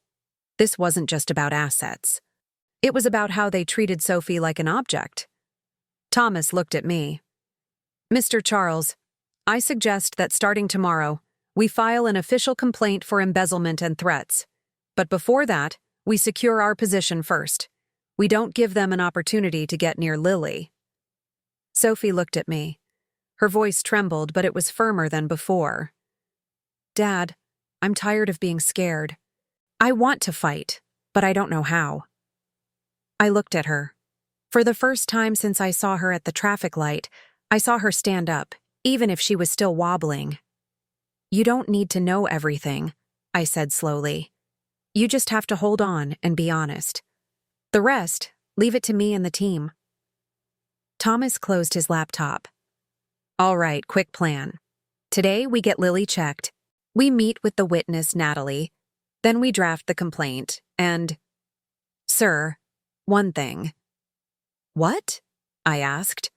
This wasn't just about assets. It was about how they treated Sophie like an object. Thomas looked at me. Mr. Charles, I suggest that starting tomorrow, we file an official complaint for embezzlement and threats. But before that, we secure our position first. We don't give them an opportunity to get near Lily. Sophie looked at me. Her voice trembled, but it was firmer than before. Dad, I'm tired of being scared. I want to fight, but I don't know how. I looked at her. For the first time since I saw her at the traffic light, I saw her stand up, even if she was still wobbling. You don't need to know everything, I said slowly. You just have to hold on and be honest. The rest, leave it to me and the team. Thomas closed his laptop. All right, quick plan. Today we get Lily checked. We meet with the witness, Natalie. Then we draft the complaint, and... Sir, one thing. What? I asked.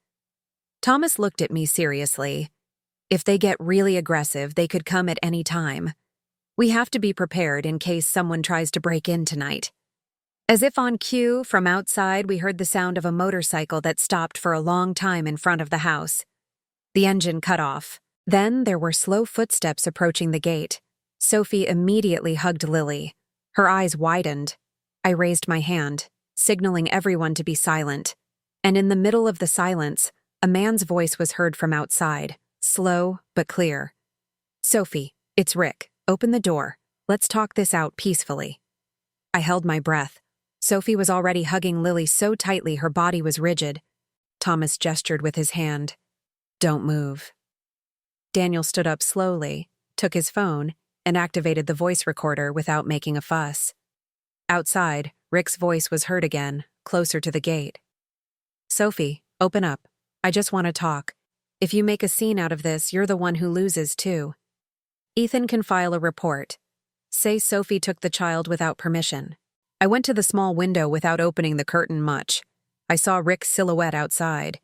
Thomas looked at me seriously. If they get really aggressive, they could come at any time. We have to be prepared in case someone tries to break in tonight. As if on cue, from outside we heard the sound of a motorcycle that stopped for a long time in front of the house. The engine cut off. Then there were slow footsteps approaching the gate. Sophie immediately hugged Lily. Her eyes widened. I raised my hand, signaling everyone to be silent. And in the middle of the silence, a man's voice was heard from outside, slow but clear. Sophie, it's Rick. Open the door. Let's talk this out peacefully. I held my breath. Sophie was already hugging Lily so tightly her body was rigid. Thomas gestured with his hand. Don't move. Daniel stood up slowly, took his phone, and activated the voice recorder without making a fuss. Outside, Rick's voice was heard again, closer to the gate. Sophie, open up. I just want to talk. If you make a scene out of this, you're the one who loses too. Ethan can file a report. Say Sophie took the child without permission. I went to the small window without opening the curtain much. I saw Rick's silhouette outside.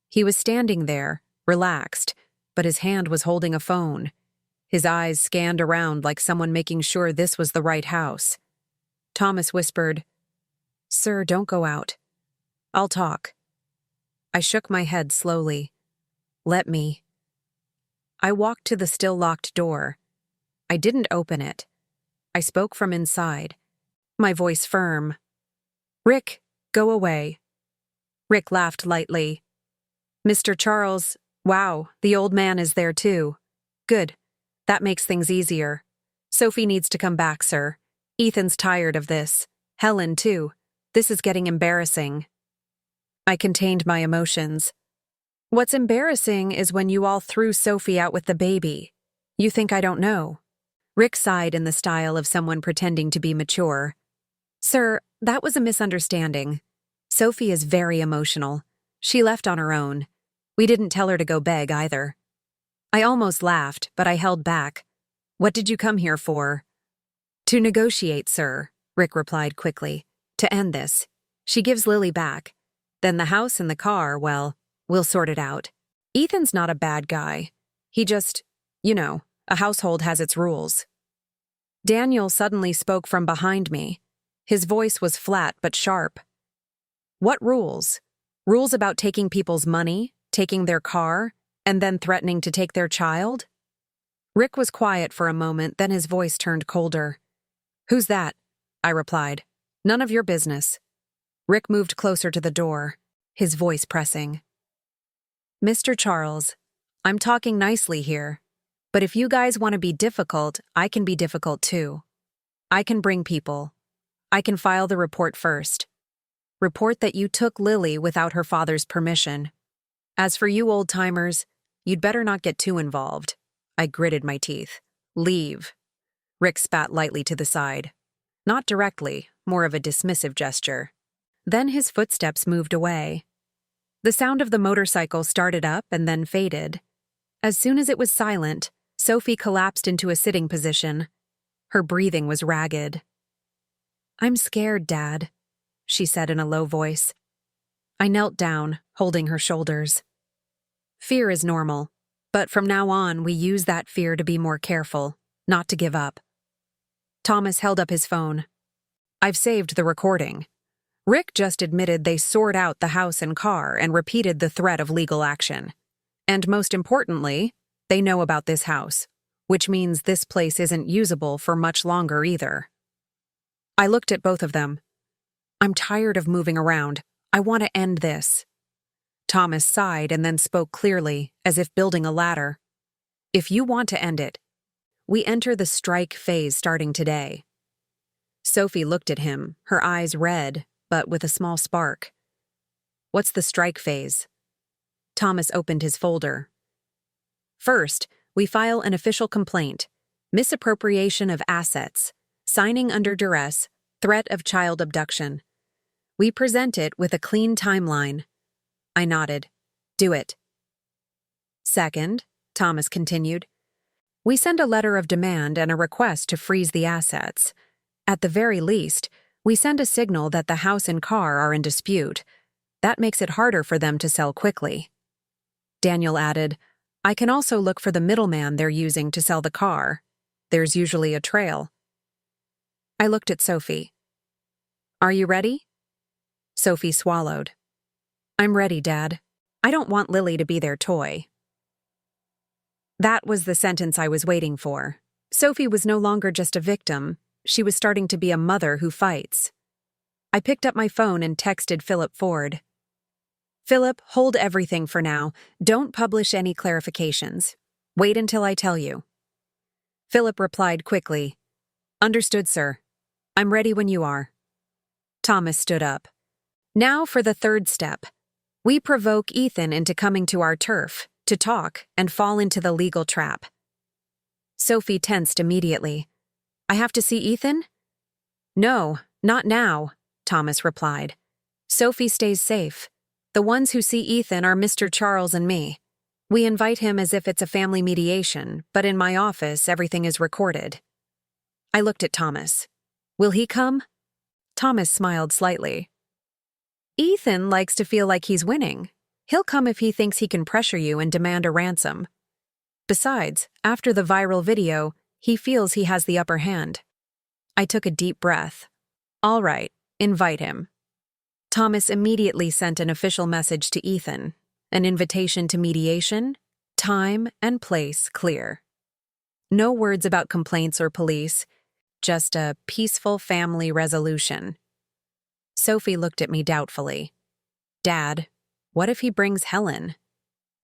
He was standing there, relaxed, but his hand was holding a phone. His eyes scanned around like someone making sure this was the right house. Thomas whispered, Sir, don't go out. I'll talk. I shook my head slowly. Let me. I walked to the still locked door. I didn't open it. I spoke from inside, my voice firm. Rick, go away. Rick laughed lightly. Mr. Charles, wow, the old man is there too. Good. That makes things easier. Sophie needs to come back, sir. Ethan's tired of this. Helen, too. This is getting embarrassing. I contained my emotions. What's embarrassing is when you all threw Sophie out with the baby. You think I don't know? Rick sighed in the style of someone pretending to be mature. Sir, that was a misunderstanding. Sophie is very emotional. She left on her own. We didn't tell her to go beg either. I almost laughed, but I held back. What did you come here for? To negotiate, sir, Rick replied quickly. To end this. She gives Lily back. Then the house and the car, well, we'll sort it out. Ethan's not a bad guy. He just, a household has its rules. Daniel suddenly spoke from behind me. His voice was flat but sharp. What rules? Rules about taking people's money, taking their car, and then threatening to take their child? Rick was quiet for a moment, then his voice turned colder. Who's that? I replied. None of your business. Rick moved closer to the door, his voice pressing. Mr. Charles, I'm talking nicely here, but if you guys want to be difficult, I can be difficult too. I can bring people. I can file the report first. Report that you took Lily without her father's permission. As for you old-timers, you'd better not get too involved. I gritted my teeth. Leave. Rick spat lightly to the side. Not directly, more of a dismissive gesture. Then his footsteps moved away. The sound of the motorcycle started up and then faded. As soon as it was silent, Sophie collapsed into a sitting position. Her breathing was ragged. "I'm scared, Dad," she said in a low voice. I knelt down, holding her shoulders. Fear is normal, but from now on we use that fear to be more careful, not to give up. Thomas held up his phone. "I've saved the recording. Rick just admitted they soared out the house and car and repeated the threat of legal action. And most importantly, they know about this house, which means this place isn't usable for much longer either." I looked at both of them. "I'm tired of moving around. I want to end this." Thomas sighed and then spoke clearly, as if building a ladder. "If you want to end it, we enter the strike phase starting today." Sophie looked at him, her eyes red, but with a small spark. "What's the strike phase?" Thomas opened his folder. "First, we file an official complaint, misappropriation of assets, signing under duress, threat of child abduction. We present it with a clean timeline." I nodded. "Do it." "Second," Thomas continued, "we send a letter of demand and a request to freeze the assets. At the very least, we send a signal that the house and car are in dispute. That makes it harder for them to sell quickly." Daniel added, "I can also look for the middleman they're using to sell the car. There's usually a trail." I looked at Sophie. "Are you ready?" Sophie swallowed. "I'm ready, Dad. I don't want Lily to be their toy." That was the sentence I was waiting for. Sophie was no longer just a victim. She was starting to be a mother who fights. I picked up my phone and texted Philip Ford. "Philip, hold everything for now. Don't publish any clarifications. Wait until I tell you." Philip replied quickly, "Understood, sir. I'm ready when you are." Thomas stood up. "Now for the third step. We provoke Ethan into coming to our turf, to talk and fall into the legal trap." Sophie tensed immediately. "I have to see Ethan?" "No, not now," Thomas replied. "Sophie stays safe. The ones who see Ethan are Mr. Charles and me. We invite him as if it's a family mediation, but in my office everything is recorded." I looked at Thomas. "Will he come?" Thomas smiled slightly. "Ethan likes to feel like he's winning. He'll come if he thinks he can pressure you and demand a ransom. Besides, after the viral video, he feels he has the upper hand." I took a deep breath. "All right, invite him." Thomas immediately sent an official message to Ethan, an invitation to mediation, time and place clear. No words about complaints or police, just a peaceful family resolution. Sophie looked at me doubtfully. "Dad, what if he brings Helen?"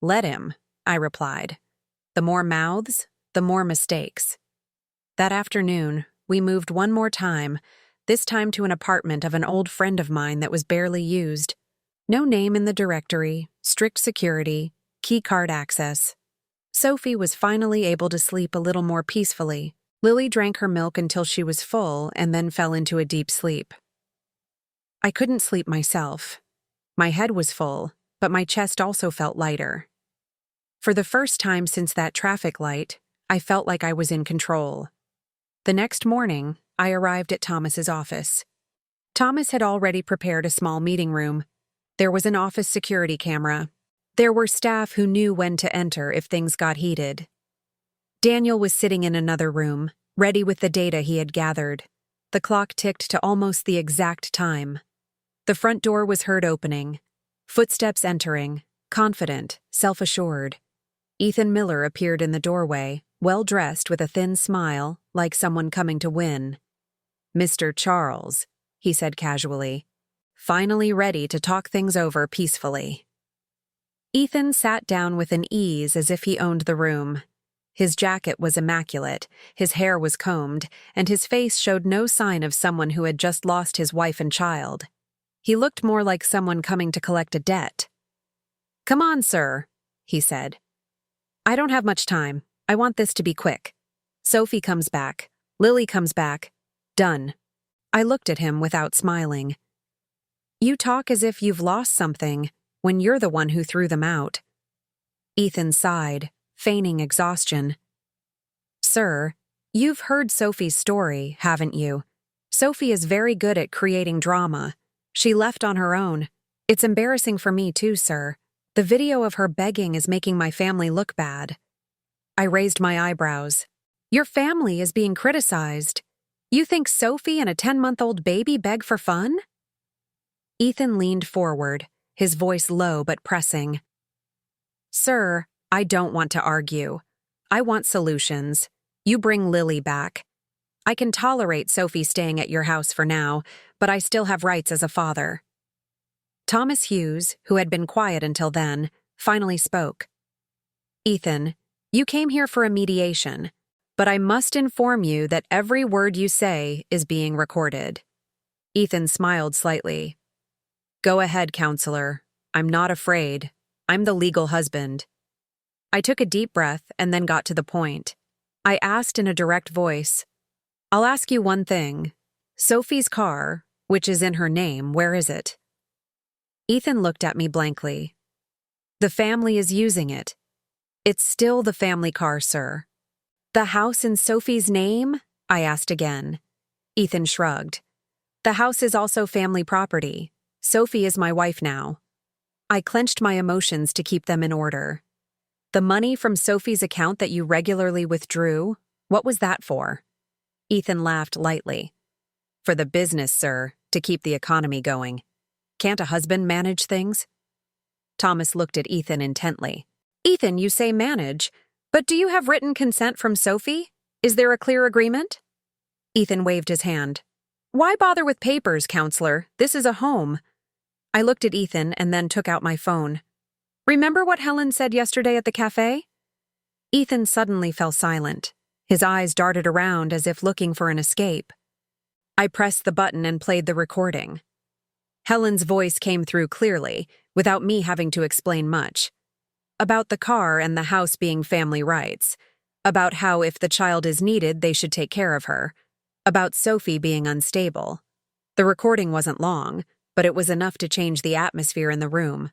"Let him," I replied. "The more mouths, the more mistakes." That afternoon, we moved one more time, this time to an apartment of an old friend of mine that was barely used. No name in the directory, strict security, keycard access. Sophie was finally able to sleep a little more peacefully. Lily drank her milk until she was full and then fell into a deep sleep. I couldn't sleep myself. My head was full, but my chest also felt lighter. For the first time since that traffic light, I felt like I was in control. The next morning, I arrived at Thomas's office. Thomas had already prepared a small meeting room. There was an office security camera. There were staff who knew when to enter if things got heated. Daniel was sitting in another room, ready with the data he had gathered. The clock ticked to almost the exact time. The front door was heard opening. Footsteps entering, confident, self-assured. Ethan Miller appeared in the doorway, well-dressed with a thin smile, like someone coming to win. "Mr. Charles," he said casually, finally ready to talk things over peacefully. Ethan sat down with an ease as if he owned the room. His jacket was immaculate, his hair was combed, and his face showed no sign of someone who had just lost his wife and child. He looked more like someone coming to collect a debt. "Come on, sir," he said. "I don't have much time. I want this to be quick. Sophie comes back. Lily comes back. Done." I looked at him without smiling. "You talk as if you've lost something. when you're the one who threw them out. Ethan sighed, feigning exhaustion. Sir, you've heard Sophie's story, haven't you? Sophie is very good at creating drama. She left on her own. It's embarrassing for me too, sir. The video of her begging is making my family look bad. I raised my eyebrows. Your family is being criticized. You think Sophie and a 10-month-old baby beg for fun? Ethan leaned forward, his voice low but pressing. Sir, I don't want to argue. I want solutions. You bring Lily back. I can tolerate Sophie staying at your house for now, but I still have rights as a father. Thomas Hughes, who had been quiet until then, finally spoke. Ethan, you came here for a mediation, but I must inform you that every word you say is being recorded. Ethan smiled slightly. Go ahead, counselor. I'm not afraid. I'm the legal husband. I took a deep breath and then got to the point. I asked in a direct voice, I'll ask you one thing. Sophie's car, which is in her name, where is it? Ethan looked at me blankly. The family is using it. It's still the family car, sir. The house in Sophie's name? I asked again. Ethan shrugged. The house is also family property. Sophie is my wife now. I clenched my emotions to keep them in order. The money from Sophie's account that you regularly withdrew, what was that for? Ethan laughed lightly. For the business, sir, to keep the economy going. Can't a husband manage things? Thomas looked at Ethan intently. Ethan, you say manage, but do you have written consent from Sophie? Is there a clear agreement? Ethan waved his hand. Why bother with papers, counselor? This is a home. I looked at Ethan and then took out my phone. Remember what Helen said yesterday at the cafe? Ethan suddenly fell silent. His eyes darted around as if looking for an escape. I pressed the button and played the recording. Helen's voice came through clearly, without me having to explain much. About the car and the house being family rights. About how if the child is needed, they should take care of her. About Sophie being unstable. The recording wasn't long, but it was enough to change the atmosphere in the room.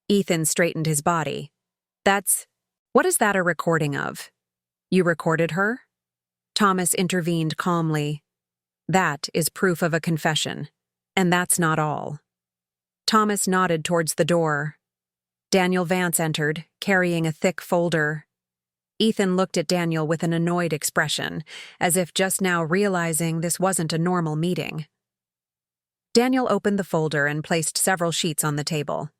Ethan straightened his body. What is that a recording of? You recorded her? Thomas intervened calmly. That is proof of a confession. And that's not all. Thomas nodded towards the door. Daniel Vance entered, carrying a thick folder. Ethan looked at Daniel with an annoyed expression, as if just now realizing this wasn't a normal meeting. Daniel opened the folder and placed several sheets on the table.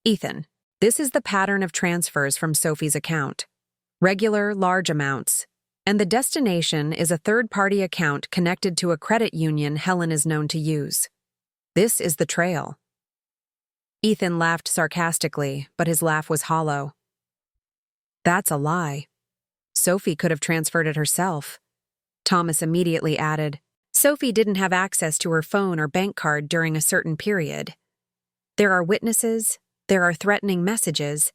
Ethan, this is the pattern of transfers from Sophie's account. Regular, large amounts. And the destination is a third-party account connected to a credit union Helen is known to use. This is the trail. Ethan laughed sarcastically, but his laugh was hollow. That's a lie. Sophie could have transferred it herself. Thomas immediately added, Sophie didn't have access to her phone or bank card during a certain period. There are witnesses, there are threatening messages,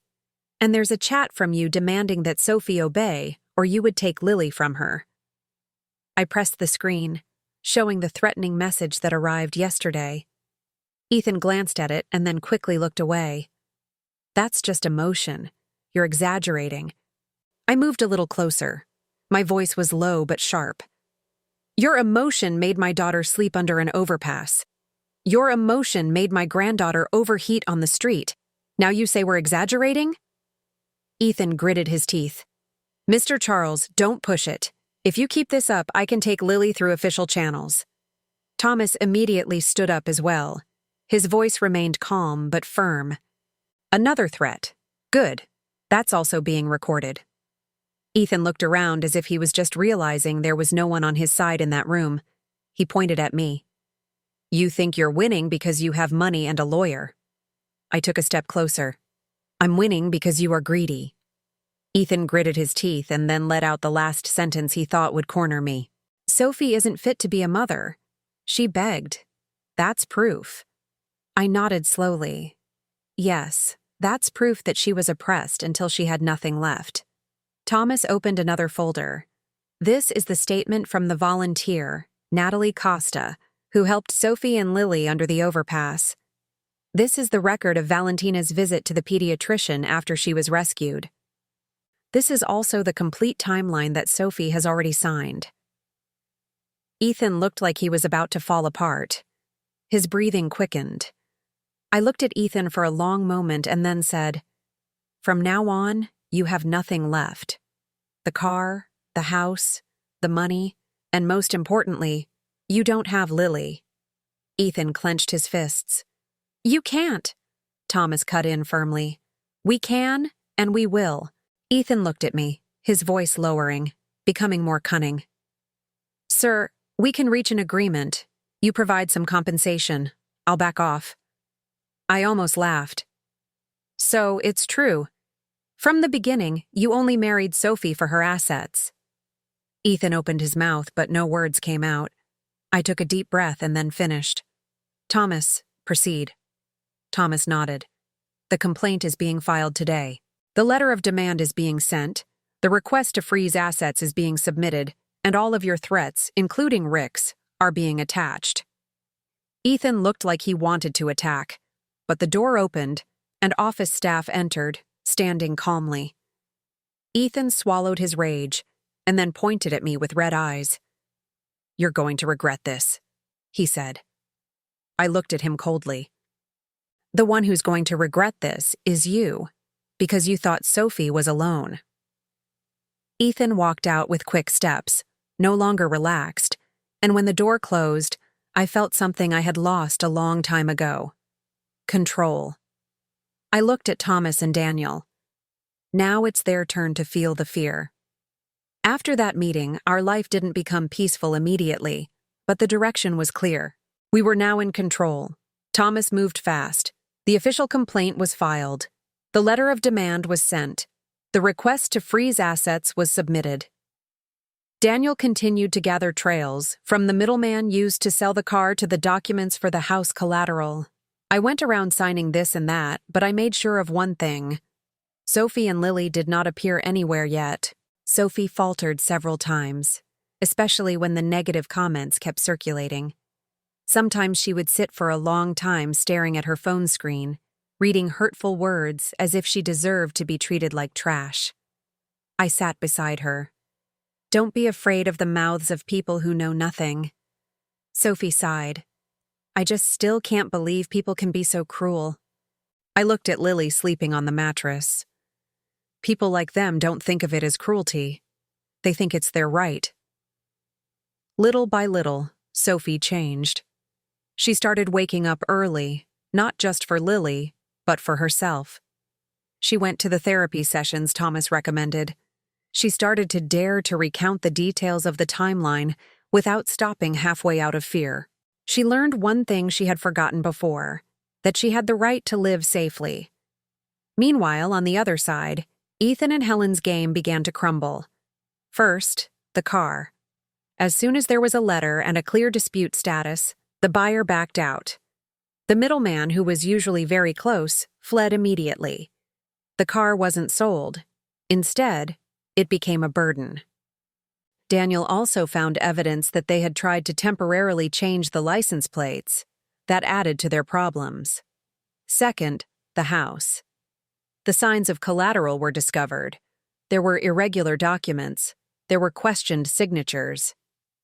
and there's a chat from you demanding that Sophie obey, or you would take Lily from her. I pressed the screen, showing the threatening message that arrived yesterday. Ethan glanced at it and then quickly looked away. That's just emotion. You're exaggerating. I moved a little closer. My voice was low but sharp. Your emotion made my daughter sleep under an overpass. Your emotion made my granddaughter overheat on the street. Now you say we're exaggerating? Ethan gritted his teeth. Mr. Charles, don't push it. If you keep this up, I can take Lily through official channels. Thomas immediately stood up as well. His voice remained calm but firm. Another threat. Good. That's also being recorded. Ethan looked around as if he was just realizing there was no one on his side in that room. He pointed at me. You think you're winning because you have money and a lawyer. I took a step closer. I'm winning because you are greedy. Ethan gritted his teeth and then let out the last sentence he thought would corner me. Sophie isn't fit to be a mother. She begged. That's proof. I nodded slowly. Yes, that's proof that she was oppressed until she had nothing left. Thomas opened another folder. This is the statement from the volunteer, Natalie Costa, who helped Sophie and Lily under the overpass. This is the record of Valentina's visit to the pediatrician after she was rescued. This is also the complete timeline that Sophie has already signed. Ethan looked like he was about to fall apart. His breathing quickened. I looked at Ethan for a long moment and then said, "From now on, you have nothing left. The car, the house, the money, and most importantly, you don't have Lily." Ethan clenched his fists. "You can't," Thomas cut in firmly. "We can, and we will." Ethan looked at me, his voice lowering, becoming more cunning. "Sir, we can reach an agreement. You provide some compensation. I'll back off." I almost laughed. "So, it's true. From the beginning, you only married Sophie for her assets." Ethan opened his mouth, but no words came out. I took a deep breath and then finished. "Thomas, proceed." Thomas nodded. "The complaint is being filed today. The letter of demand is being sent. The request to freeze assets is being submitted, and all of your threats, including Rick's, are being attached." Ethan looked like he wanted to attack, but the door opened, and office staff entered, standing calmly. Ethan swallowed his rage, and then pointed at me with red eyes. "You're going to regret this," he said. I looked at him coldly. "The one who's going to regret this is you, because you thought Sophie was alone." Ethan walked out with quick steps, no longer relaxed, and when the door closed, I felt something I had lost a long time ago. Control. I looked at Thomas and Daniel. Now it's their turn to feel the fear. After that meeting, our life didn't become peaceful immediately, but the direction was clear. We were now in control. Thomas moved fast. The official complaint was filed. The letter of demand was sent. The request to freeze assets was submitted. Daniel continued to gather trails, from the middleman used to sell the car to the documents for the house collateral. I went around signing this and that, but I made sure of one thing. Sophie and Lily did not appear anywhere yet. Sophie faltered several times, especially when the negative comments kept circulating. Sometimes she would sit for a long time staring at her phone screen, reading hurtful words as if she deserved to be treated like trash. I sat beside her. "Don't be afraid of the mouths of people who know nothing." Sophie sighed. "I just still can't believe people can be so cruel." I looked at Lily sleeping on the mattress. People like them don't think of it as cruelty. They think it's their right. Little by little, Sophie changed. She started waking up early, not just for Lily, but for herself. She went to the therapy sessions Thomas recommended. She started to dare to recount the details of the timeline without stopping halfway out of fear. She learned one thing she had forgotten before, that she had the right to live safely. Meanwhile, on the other side, Ethan and Helen's game began to crumble. First, the car. As soon as there was a letter and a clear dispute status, the buyer backed out. The middleman, who was usually very close, fled immediately. The car wasn't sold. Instead, it became a burden. Daniel also found evidence that they had tried to temporarily change the license plates. That added to their problems. Second, the house. The signs of collateral were discovered. There were irregular documents. There were questioned signatures.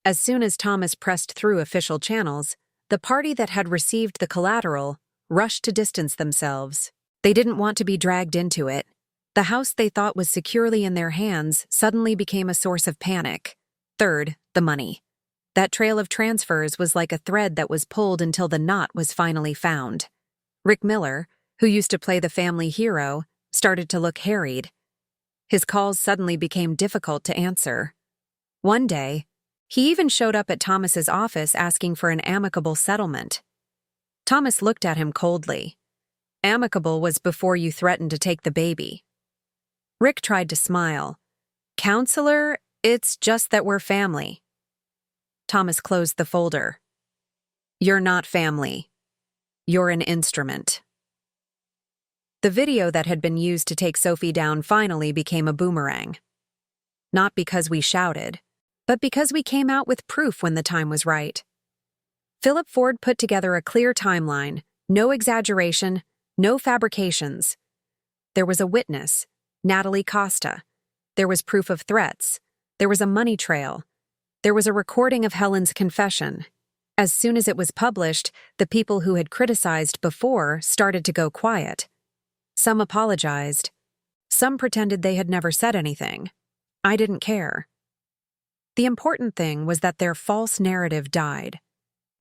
As soon as Thomas pressed through official channels, the party that had received the collateral rushed to distance themselves. They didn't want to be dragged into it. The house they thought was securely in their hands suddenly became a source of panic. Third, the money. That trail of transfers was like a thread that was pulled until the knot was finally found. Rick Miller, who used to play the family hero, started to look harried. His calls suddenly became difficult to answer. One day, he even showed up at Thomas's office asking for an amicable settlement. Thomas looked at him coldly. Amicable was before you threatened to take the baby. Rick tried to smile. Counselor, it's just that we're family. Thomas closed the folder. You're not family. You're an instrument. The video that had been used to take Sophie down finally became a boomerang. Not because we shouted, but because we came out with proof when the time was right. Philip Ford put together a clear timeline, No exaggeration, no fabrications. There was a witness, Natalie Costa. There was proof of threats. There was a money trail. There was a recording of Helen's confession. As soon as it was published, the people who had criticized before started to go quiet. Some apologized. Some pretended they had never said anything. I didn't care. The important thing was that their false narrative died.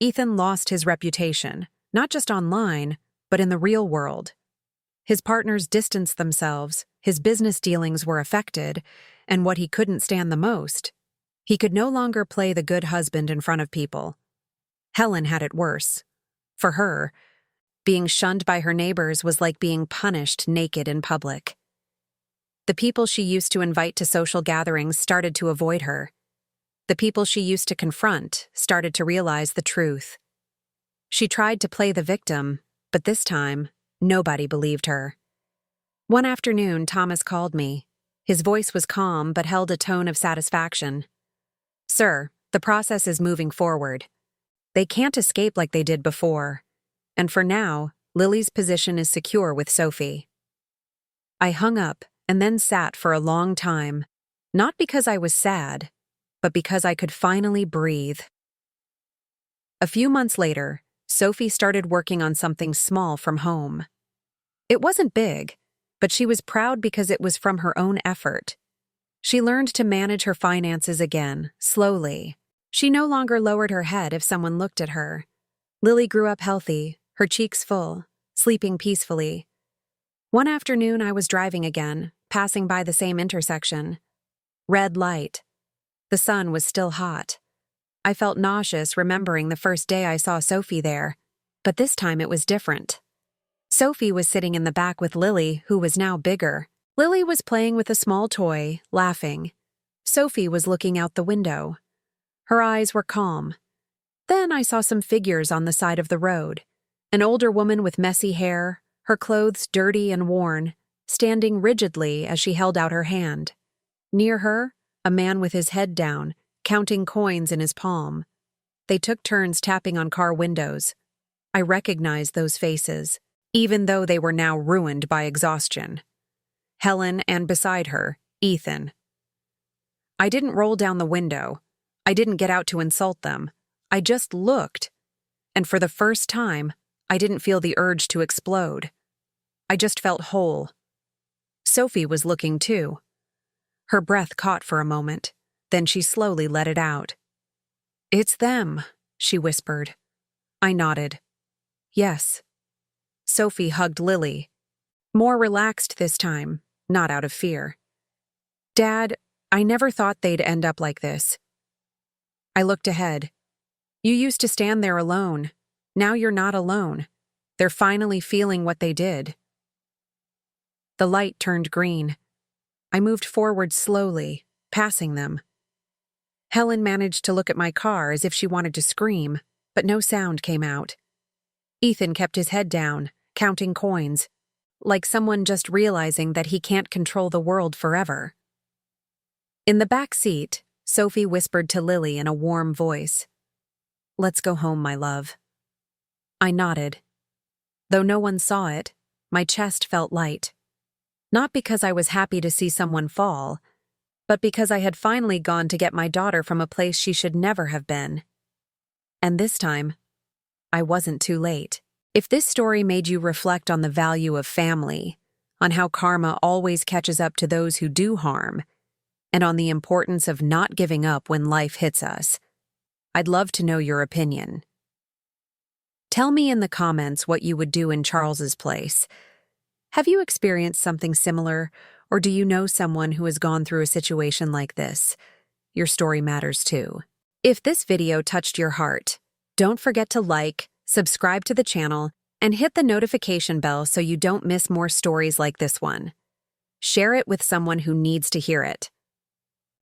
Ethan lost his reputation, not just online, but in the real world. His partners distanced themselves, his business dealings were affected, and what he couldn't stand the most, he could no longer play the good husband in front of people. Helen had it worse. For her, being shunned by her neighbors was like being punished naked in public. The people she used to invite to social gatherings started to avoid her. The people she used to confront started to realize the truth. She tried to play the victim, but this time, nobody believed her. One afternoon, Thomas called me. His voice was calm but held a tone of satisfaction. "Sir, the process is moving forward. They can't escape like they did before. And for now, Lily's position is secure with Sophie." I hung up and then sat for a long time, not because I was sad, but because I could finally breathe. A few months later, Sophie started working on something small from home. It wasn't big, but she was proud because it was from her own effort. She learned to manage her finances again, slowly. She no longer lowered her head if someone looked at her. Lily grew up healthy, her cheeks full, sleeping peacefully. One afternoon I was driving again, passing by the same intersection. Red light. The sun was still hot. I felt nauseous remembering the first day I saw Sophie there, but this time it was different. Sophie was sitting in the back with Lily, who was now bigger. Lily was playing with a small toy, laughing. Sophie was looking out the window. Her eyes were calm. Then I saw some figures on the side of the road. An older woman with messy hair, her clothes dirty and worn, standing rigidly as she held out her hand. Near her, a man with his head down, counting coins in his palm. They took turns tapping on car windows. I recognized those faces, even though they were now ruined by exhaustion. Helen, and beside her, Ethan. I didn't roll down the window. I didn't get out to insult them. I just looked. And for the first time, I didn't feel the urge to explode. I just felt whole. Sophie was looking too. Her breath caught for a moment, then she slowly let it out. "It's them," she whispered. I nodded. "Yes." Sophie hugged Lily. More relaxed this time, not out of fear. "Dad, I never thought they'd end up like this." I looked ahead. "You used to stand there alone. Now you're not alone. They're finally feeling what they did." The light turned green. I moved forward slowly, passing them. Helen managed to look at my car as if she wanted to scream, but no sound came out. Ethan kept his head down, counting coins, like someone just realizing that he can't control the world forever. In the back seat, Sophie whispered to Lily in a warm voice, "Let's go home, my love." I nodded. Though no one saw it, my chest felt light. Not because I was happy to see someone fall, but because I had finally gone to get my daughter from a place she should never have been. And this time, I wasn't too late. If this story made you reflect on the value of family, on how karma always catches up to those who do harm, and on the importance of not giving up when life hits us, I'd love to know your opinion. Tell me in the comments what you would do in Charles's place. Have you experienced something similar, or do you know someone who has gone through a situation like this? Your story matters too. If this video touched your heart, don't forget to like, subscribe to the channel, and hit the notification bell so you don't miss more stories like this one. Share it with someone who needs to hear it.